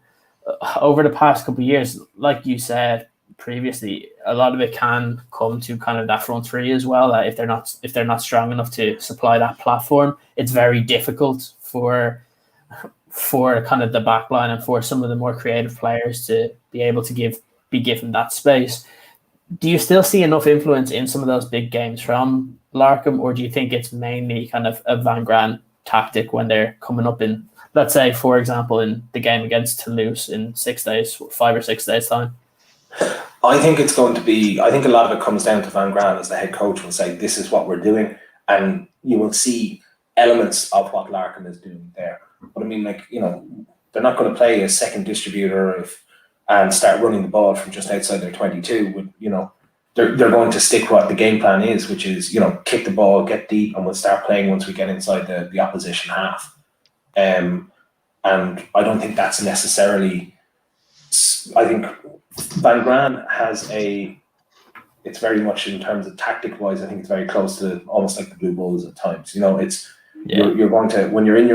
over the past couple of years, like you said previously, a lot of it can come to kind of that front 3 as well. That if they're not strong enough to supply that platform, it's very difficult for kind of the back line and for some of the more creative players to be able to be given that space. Do you still see enough influence in some of those big games from Larkham, or do you think it's mainly kind of a Van Graan tactic when they're coming up in, let's say, for example, in the game against Toulouse in 5 or 6 days time? I think it's going to be, I think a lot of it comes down to Van Graan as the head coach will say, this is what we're doing, and you will see elements of what Larkham is doing there. But I mean, like, they're not going to play a second distributor and start running the ball from just outside their 22. They're going to stick what the game plan is, which is, kick the ball, get deep, and we'll start playing once we get inside the opposition half. And I don't think that's necessarily, I think Van Graan has it's very much in terms of tactic wise, I think it's very close to almost like the Blue Bulls at times. You're going to, when you're in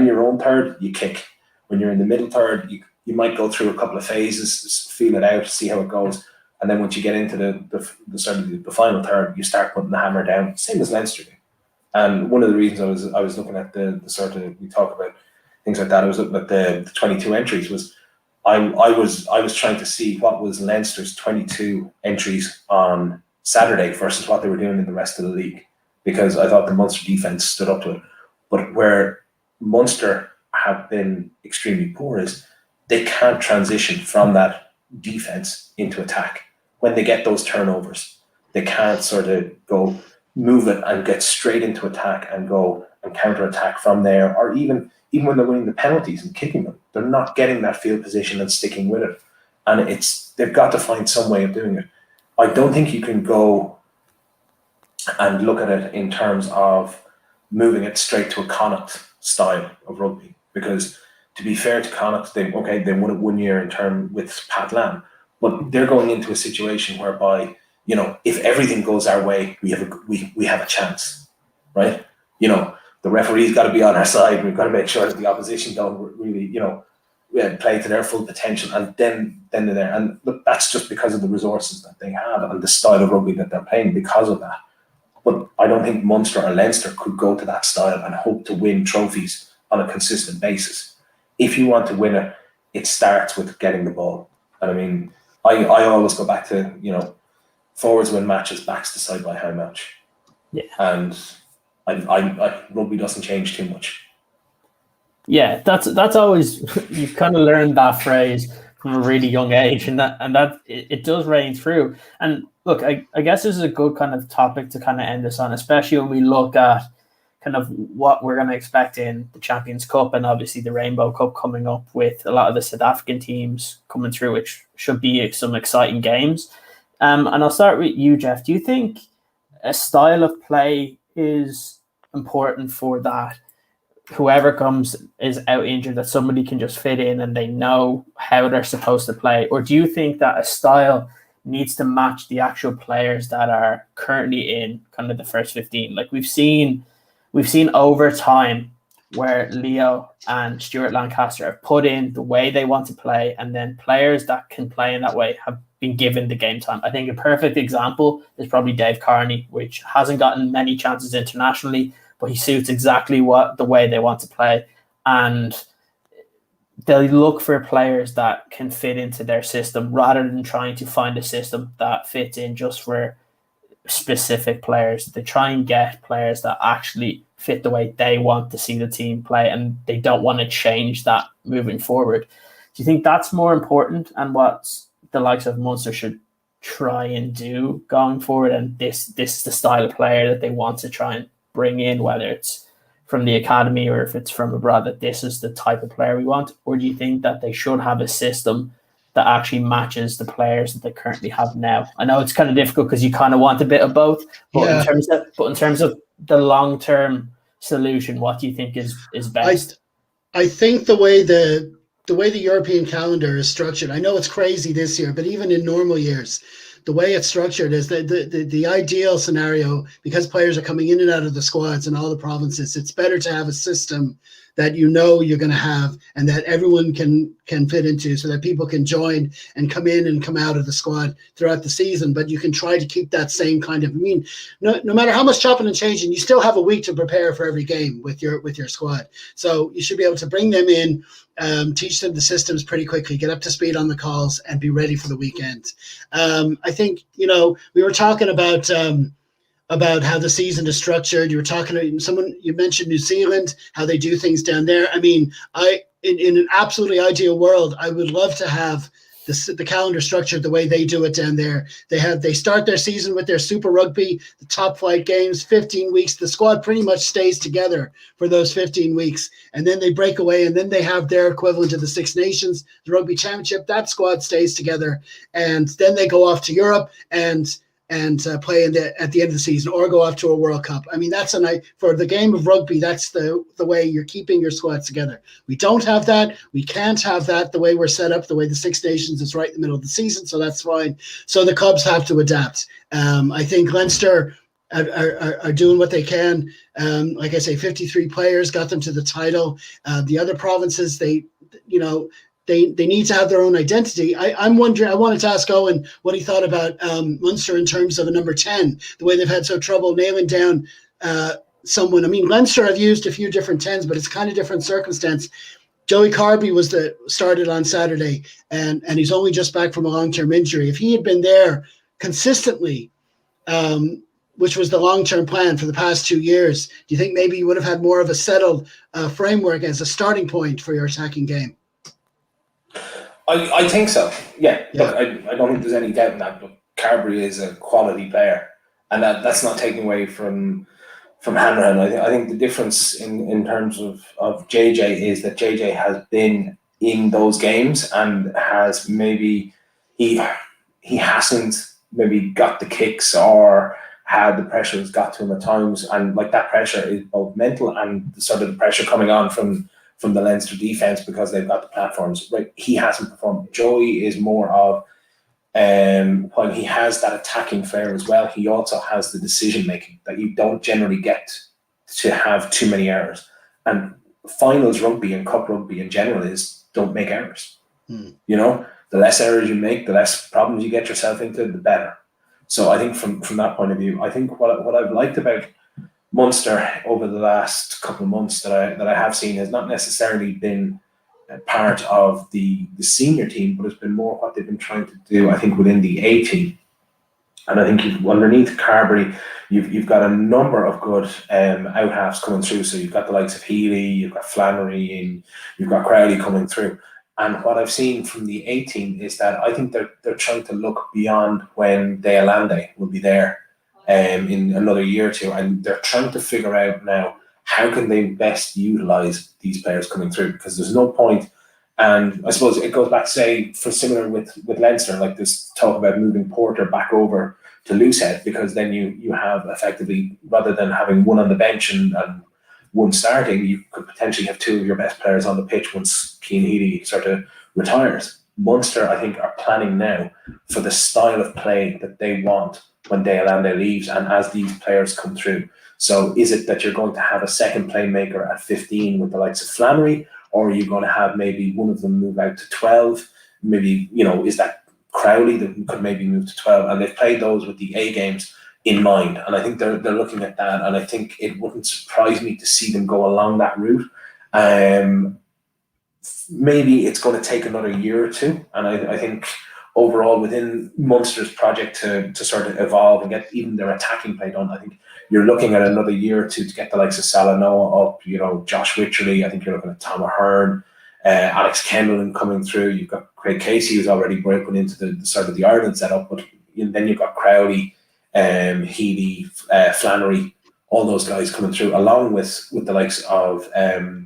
your own third, you kick. When you're in the middle third, you might go through a couple of phases, feel it out, see how it goes, and then once you get into the final third, you start putting the hammer down. Same as Leinster do. And one of the reasons I was looking at the sort of, we talk about things like that, I was looking at the 22 entries, was I was trying to see what was Leinster's 22 entries on Saturday versus what they were doing in the rest of the league, because I thought the Munster defence stood up to it. But where Munster have been extremely poor is they can't transition from that defence into attack. When they get those turnovers, they can't sort of go move it and get straight into attack and go and counter-attack from there, or even when they're winning the penalties and kicking them, they're not getting that field position and sticking with it. And they've got to find some way of doing it. I don't think you can go and look at it in terms of moving it straight to a Connacht style of rugby, because to be fair to Connacht, they won it 1 year in term with Pat Lam, but they're going into a situation whereby, you know, if everything goes our way, we have a chance, right? You know, the referee's got to be on our side. We've got to make sure that the opposition don't really, you know, play to their full potential, and then they're there. And look, that's just because of the resources that they have and the style of rugby that they're playing because of that. But I don't think Munster or Leinster could go to that style and hope to win trophies on a consistent basis. If you want to win it, it starts with getting the ball. And I mean, I always go back to, you know, forwards win matches, backs decide by how much. Yeah. And I rugby doesn't change too much. Yeah, that's always, you kind of learn that phrase from a really young age, and that it does reign through. And look, I guess this is a good kind of topic to kind of end this on, especially when we look at kind of what we're going to expect in the Champions Cup and obviously the Rainbow Cup coming up, with a lot of the South African teams coming through, which should be some exciting games. And I'll start with you, Jeff. Do you think a style of play is important for that? Whoever comes is out injured, that somebody can just fit in and they know how they're supposed to play? Or do you think that a style needs to match the actual players that are currently in kind of the first 15? Like we've seen over time where Leo and Stuart Lancaster have put in the way they want to play, and then players that can play in that way have been given the game time. I think a perfect example is probably Dave Carney, which hasn't gotten many chances internationally, but he suits exactly the way they want to play. And they'll look for players that can fit into their system rather than trying to find a system that fits in just for specific players. They try and get players that actually fit the way they want to see the team play, and they don't want to change that moving forward. Do you think that's more important, and what the likes of Munster should try and do going forward? And this is the style of player that they want to try and bring in, whether it's from the academy or if it's from abroad, that this is the type of player we want? Or do you think that they should have a system that actually matches the players that they currently have now? I know it's kind of difficult because you kind of want a bit of both, but in terms of the long-term solution, what do you think is best? I think the way the European calendar is structured, I know it's crazy this year, but even in normal years, the way it's structured is that the ideal scenario, because players are coming in and out of the squads in all the provinces, it's better to have a system that you know you're going to have and that everyone can fit into, so that people can join and come in and come out of the squad throughout the season. But you can try to keep that same kind of, no matter how much chopping and changing, you still have a week to prepare for every game with your squad. So you should be able to bring them in, teach them the systems pretty quickly, get up to speed on the calls, and be ready for the weekend. I think, we were talking about how the season is structured. You were talking to someone, you mentioned New Zealand, how they do things down there. I mean, in an absolutely ideal world, I would love to have the calendar structured the way they do it down there. They start their season with their Super Rugby, the top flight games, 15 weeks. The squad pretty much stays together for those 15 weeks. And then they break away, and then they have their equivalent of the Six Nations, the Rugby Championship. That squad stays together. And then they go off to Europe and play at the end of the season, or go off to a World Cup. I mean, that's for the game of rugby, that's the way you're keeping your squads together. We don't have that. We can't have that the way we're set up, the way the Six Nations is right in the middle of the season, so that's fine. So the Cubs have to adapt. I think Leinster are doing what they can. Like I say, 53 players got them to the title. The other provinces, they need to have their own identity. I'm wondering, I wanted to ask Owen what he thought about Munster in terms of a number 10, the way they've had trouble nailing down someone. I mean, Leinster have used a few different 10s, but it's kind of different circumstance. Joey Carby started on Saturday, and he's only just back from a long-term injury. If he had been there consistently, which was the long-term plan for the past 2 years, do you think maybe you would have had more of a settled framework as a starting point for your attacking game? I think so. Yeah. Look, I don't think there's any doubt in that. But Carberry is a quality player, and that's not taking away from Hanrahan. I think the difference in terms of JJ is that JJ has been in those games and has maybe he hasn't maybe got the kicks or had the pressure has got to him at times, and like that pressure is both mental and sort of the pressure coming on from the Leinster defence because they've got the platforms. Right, he hasn't performed. Joey is more of while he has that attacking flair as well, he also has the decision making that you don't generally get to have too many errors. And finals rugby and cup rugby in general is don't make errors. You know, the less errors you make, the less problems you get yourself into, the better. So I think from that point of view, I think what I've liked about Munster over the last couple of months that I have seen has not necessarily been part of the senior team, but it's been more what they've been trying to do, I think, within the A team. And I think underneath Carberry, you've got a number of good out halves coming through. So you've got the likes of Healy, you've got Flannery, and you've got Crowley coming through. And what I've seen from the A team is that I think they're trying to look beyond when De Allende will be there in another year or two, and they're trying to figure out now how can they best utilise these players coming through, because there's no point. And I suppose it goes back to say, for similar with Leinster, like this talk about moving Porter back over to loosehead, because then you have effectively, rather than having one on the bench and one starting, you could potentially have two of your best players on the pitch once Ciaran Healy sort of retires. Munster, I think, are planning now for the style of play that they want when De Allende leaves and as these players come through. So is it that you're going to have a second playmaker at 15 with the likes of Flannery, or are you going to have maybe one of them move out to 12? Maybe, is that Crowley that could maybe move to 12? And they've played those with the A games in mind. And I think they're looking at that. And I think it wouldn't surprise me to see them go along that route. Maybe it's going to take another year or two. And I think overall within Munster's project to sort of evolve and get even their attacking play done, I think you're looking at another year or two to get the likes of Salanoa up, Josh Wycherley. I think you're looking at Tom Ahern, Alex Kendall coming through. You've got Craig Casey, who's already broken into the sort of the Ireland setup, but then you've got Crowley, Healy, Flannery, all those guys coming through, along with the likes of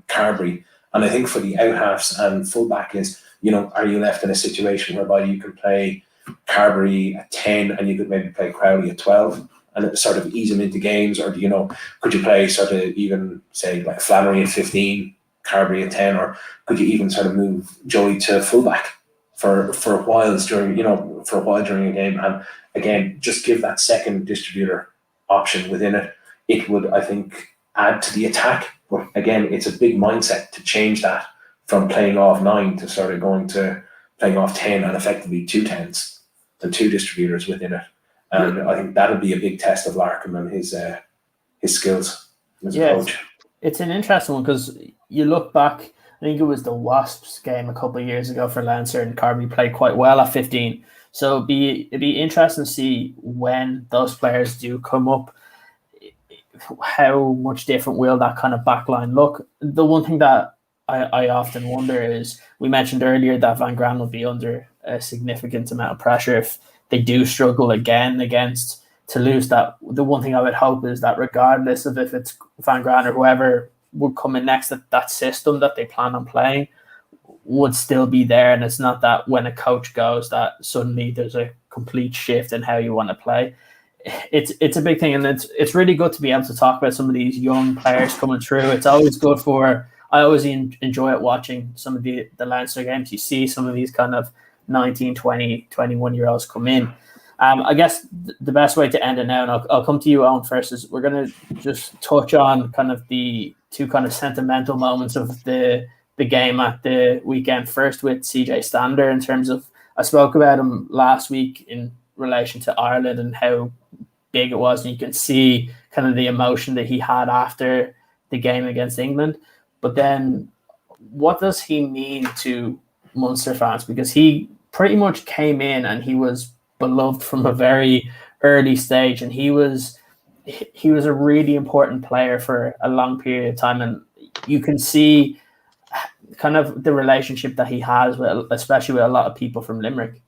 Carberry. And I think for the out halves and fullback is, are you left in a situation whereby you can play Carberry at 10 and you could maybe play Crowley at 12 and sort of ease them into games? Or could you play sort of even say like Flannery at 15, Carberry at 10, or could you even sort of move Joey to fullback for a while during a game? And again, just give that second distributor option within it. It would, I think, add to the attack. But again, it's a big mindset to change that from playing off 9 to sort of going to playing off 10 and effectively 2 10s and 2 distributors within it. And I think that'll be a big test of Larkham and his skills as a coach. It's an interesting one because you look back, I think it was the Wasps game a couple of years ago for Leinster, and Carby played quite well at 15. So it'd be interesting to see when those players do come up, how much different will that kind of backline look. The one thing that I often wonder is, we mentioned earlier that Van Graan will be under a significant amount of pressure if they do struggle again against Toulouse. That the one thing I would hope is that regardless of if it's Van Graan or whoever would come in next, that system that they plan on playing would still be there. And it's not that when a coach goes that suddenly there's a complete shift in how you want to play. It's a big thing, and it's really good to be able to talk about some of these young players coming through. It's always good I always enjoy it watching some of the Leinster games. You see some of these kind of 19, 20, 21-year-olds come in. I guess the best way to end it now, and I'll come to you, Owen, first, is we're going to just touch on kind of the two kind of sentimental moments of the game at the weekend. First with CJ Stander, in terms of, I spoke about him last week in relation to Ireland and how big it was, and you can see kind of the emotion that he had after the game against England. But then what does he mean to Munster fans? Because he pretty much came in and he was beloved from a very early stage, and he was a really important player for a long period of time, and you can see kind of the relationship that he has with, especially with a lot of people from Limerick.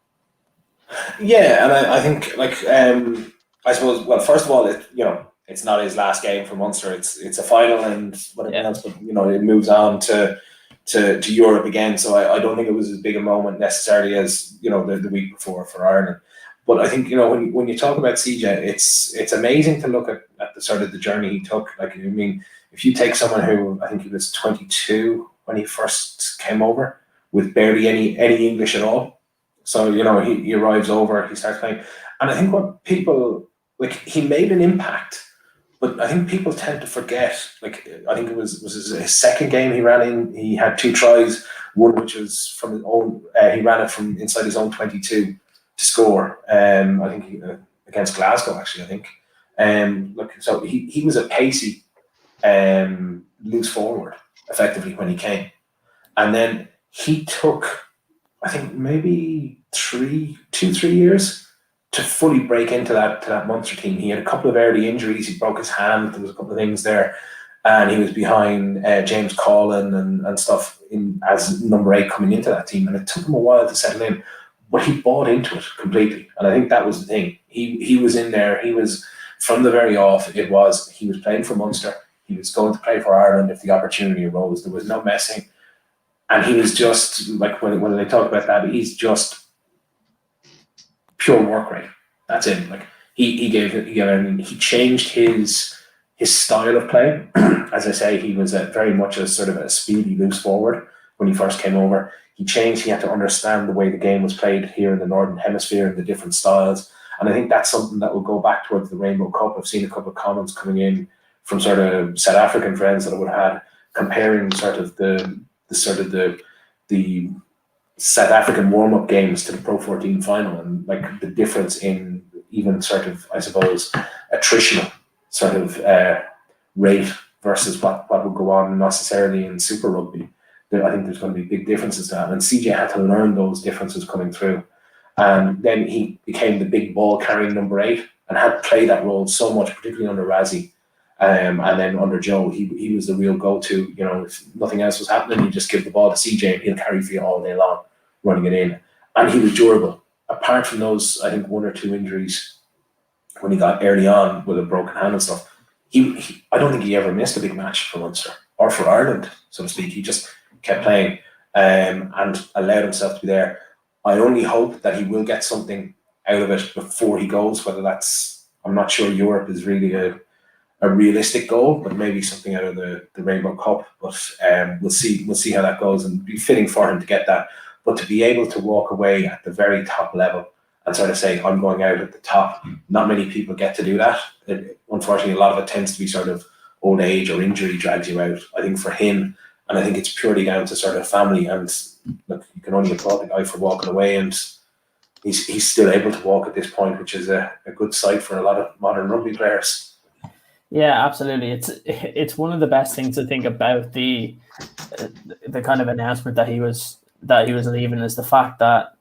Yeah, and I think I suppose, well, first of all, it's not his last game for Munster. It's a final and whatever else, but it moves on to Europe again. So I don't think it was as big a moment necessarily as the week before for Ireland. But I think when you talk about CJ, it's amazing to look at the sort of the journey he took. Like, I mean, if you take someone who, I think he was 22 when he first came over with barely any English at all. So he arrives over, he starts playing, and I think what people he made an impact. But I think people tend to forget. I think it was his second game he ran in. He had 2 tries, one which was from his own. He ran it from inside his own 22 to score. I think against Glasgow, actually. I think. So he was a pacey, loose forward effectively when he came, and then he took, I think, maybe 3 years to fully break into that Munster team. He had a couple of early injuries. He broke his hand. There was a couple of things there, and he was behind James Collin and stuff as number 8 coming into that team. And it took him a while to settle in, but he bought into it completely. And I think that was the thing. He was in there. He was from the very off. He was playing for Munster. He was going to play for Ireland if the opportunity arose. There was no messing, and he was just when they talk about that, he's just pure work rate. That's it. He gave everything. He changed his style of play. As I say, he was very much a sort of a speedy loose forward when he first came over. He changed. He had to understand the way the game was played here in the Northern Hemisphere and the different styles. And I think that's something that will go back towards the Rainbow Cup. I've seen a couple of comments coming in from sort of South African friends that I would have had comparing sort of the South African warm-up games to the Pro 14 final, and the difference in even sort of, I suppose, attritional sort of rate versus what would go on necessarily in Super Rugby. I think there's going to be big differences to that, and CJ had to learn those differences coming through. And then he became the big ball carrying number 8 and had played that role so much, particularly under Razzie. And then under Joe, he was the real go-to. If nothing else was happening, you just give the ball to CJ and he'll carry for you all day long, running it in. And he was durable. Apart from those, I think 1 or 2 injuries when he got early on with a broken hand and stuff, I don't think he ever missed a big match for Munster or for Ireland, so to speak. He just kept playing and allowed himself to be there. I only hope that he will get something out of it before he goes, whether that's, I'm not sure Europe is really a realistic goal, but maybe something out of the Rainbow Cup. But we'll see how that goes, and it'd be fitting for him to get that. But to be able to walk away at the very top level and sort of say, I'm going out at the top, not many people get to do that. Unfortunately, a lot of it tends to be sort of old age or injury drags you out. I think for him, and I think it's purely down to sort of family, and look, you can only applaud the guy for walking away, and he's still able to walk at this point, which is a good sight for a lot of modern rugby players. Yeah, absolutely. It's one of the best things to think about the kind of announcement that he was leaving is the fact that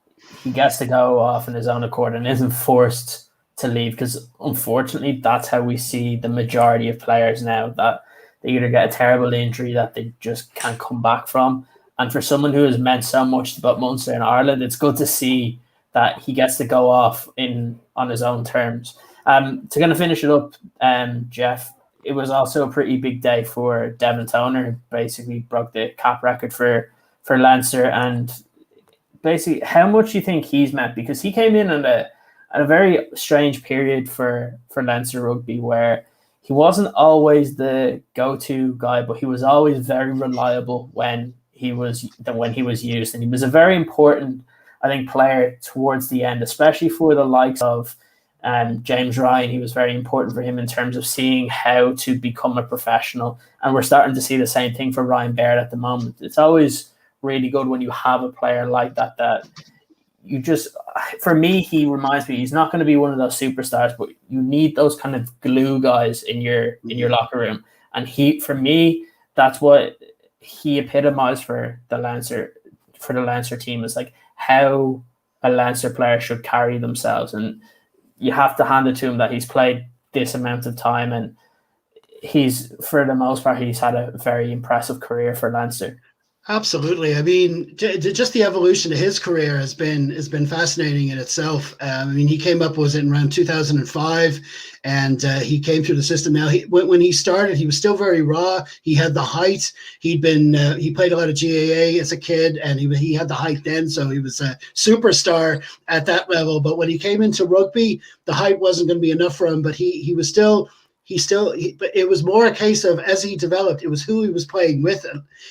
he gets to go off in his own accord and isn't forced to leave, because unfortunately that's how we see the majority of players now, that they either get a terrible injury that they just can't come back from. And for someone who has meant so much about Munster and Ireland, it's good to see that he gets to go off on his own terms. To kind of finish it up, Jeff, it was also a pretty big day for Devin Toner, who basically broke the cap record for Leinster. And basically, how much do you think he's meant? Because he came in at a very strange period for Leinster rugby, where he wasn't always the go-to guy, but he was always very reliable when he was used, and he was a very important, I think, player towards the end, especially for the likes of James Ryan. He was very important for him in terms of seeing how to become a professional, and we're starting to see the same thing for Ryan Baird at the moment. It's always really good when you have a player like that for me, he reminds me, he's not going to be one of those superstars, but you need those kind of glue guys in your locker room. And for me, that's what he epitomized for the Leinster team, is like how a Leinster player should carry themselves. And you have to hand it to him that he's played this amount of time, and for the most part, he's had a very impressive career for Leinster. Absolutely. I mean, just the evolution of his career has been fascinating in itself. I mean, he came up, was in around 2005, and he came through the system. Now, when he started, he was still very raw. He had the height. He played a lot of GAA as a kid, and he had the height then, so he was a superstar at that level. But when he came into rugby, the height wasn't going to be enough for him. But but it was more a case of, as he developed, it was who he was playing with.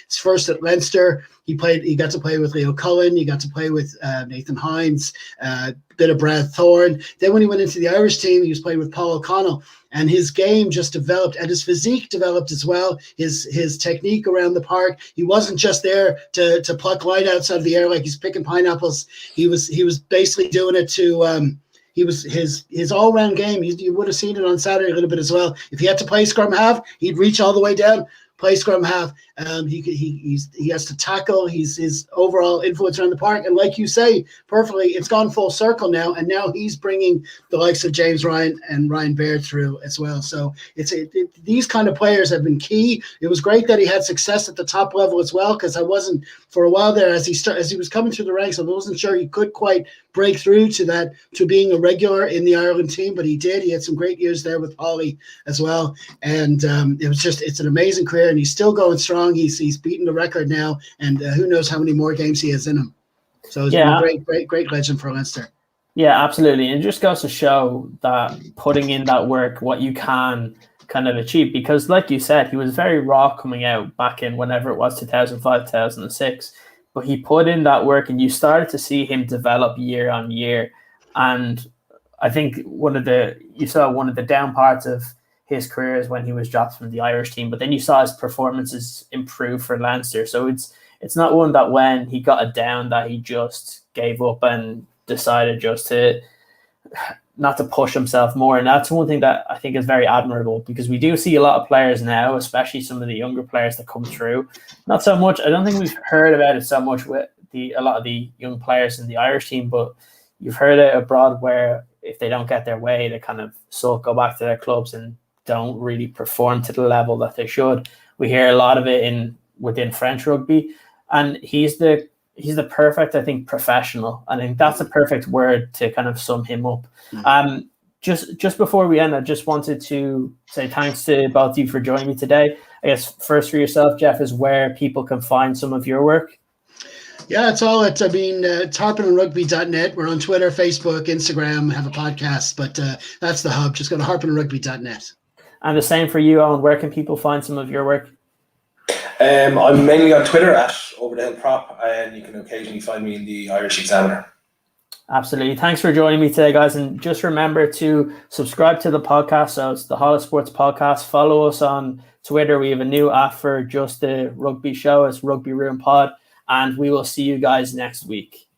His first at Leinster, he got to play with Leo Cullen, he got to play with Nathan Hines, a bit of Brad Thorne. Then when he went into the Irish team, he was playing with Paul O'Connell, and his game just developed, and his physique developed as well. His technique around the park. He wasn't just there to pluck light outside of the air like he's picking pineapples. He was basically doing it to. He was his all-round game. You would have seen it on Saturday a little bit as well. If he had to play scrum half, he'd reach all the way down, play scrum half. He has to tackle. His overall influence around the park. And like you say, perfectly, it's gone full circle now. And now he's bringing the likes of James Ryan and Ryan Baird through as well. So these kind of players have been key. It was great that he had success at the top level as well, because I wasn't, for a while there, as he was coming through the ranks, I wasn't sure he could quite break through to being a regular in the Ireland team, but he did. He had some great years there with Ollie as well. And it's an amazing career, and he's still going strong. He's beaten the record now, and who knows how many more games he has in him. So he's been a great legend for Leinster. Yeah, absolutely. And it just goes to show that putting in that work, what you can kind of achieve, because like you said, he was very raw coming out back in whenever it was, 2005, 2006, but he put in that work, and you started to see him develop year on year. And I think you saw one of the down parts of his career is when he was dropped from the Irish team, but then you saw his performances improve for Leinster. So it's not one that when he got it down that he just gave up and decided just to not to push himself more. And that's one thing that I think is very admirable, because we do see a lot of players now, especially some of the younger players that come through. Not so much, I don't think we've heard about it so much with a lot of the young players in the Irish team, but you've heard it abroad where if they don't get their way, they kind of go back to their clubs and don't really perform to the level that they should. We hear a lot of it within French rugby, and he's the perfect, I think, professional. I think that's a perfect word to kind of sum him up. Just before we end, I just wanted to say thanks to both of you for joining me today. I guess first for yourself, Jeff, is where people can find some of your work. Yeah, it's harpinonrugby.net. We're on Twitter, Facebook, Instagram, have a podcast, but that's the hub. Just go to harpinonrugby.net. And the same for you, Owen. Where can people find some of your work? I'm mainly on Twitter at @OverTheHillProp, and you can occasionally find me in the Irish Examiner. Absolutely. Thanks for joining me today, guys. And just remember to subscribe to the podcast. So it's the HallOfSportz Podcast. Follow us on Twitter. We have a new app for just the rugby show. It's Rugby Room Pod. And we will see you guys next week.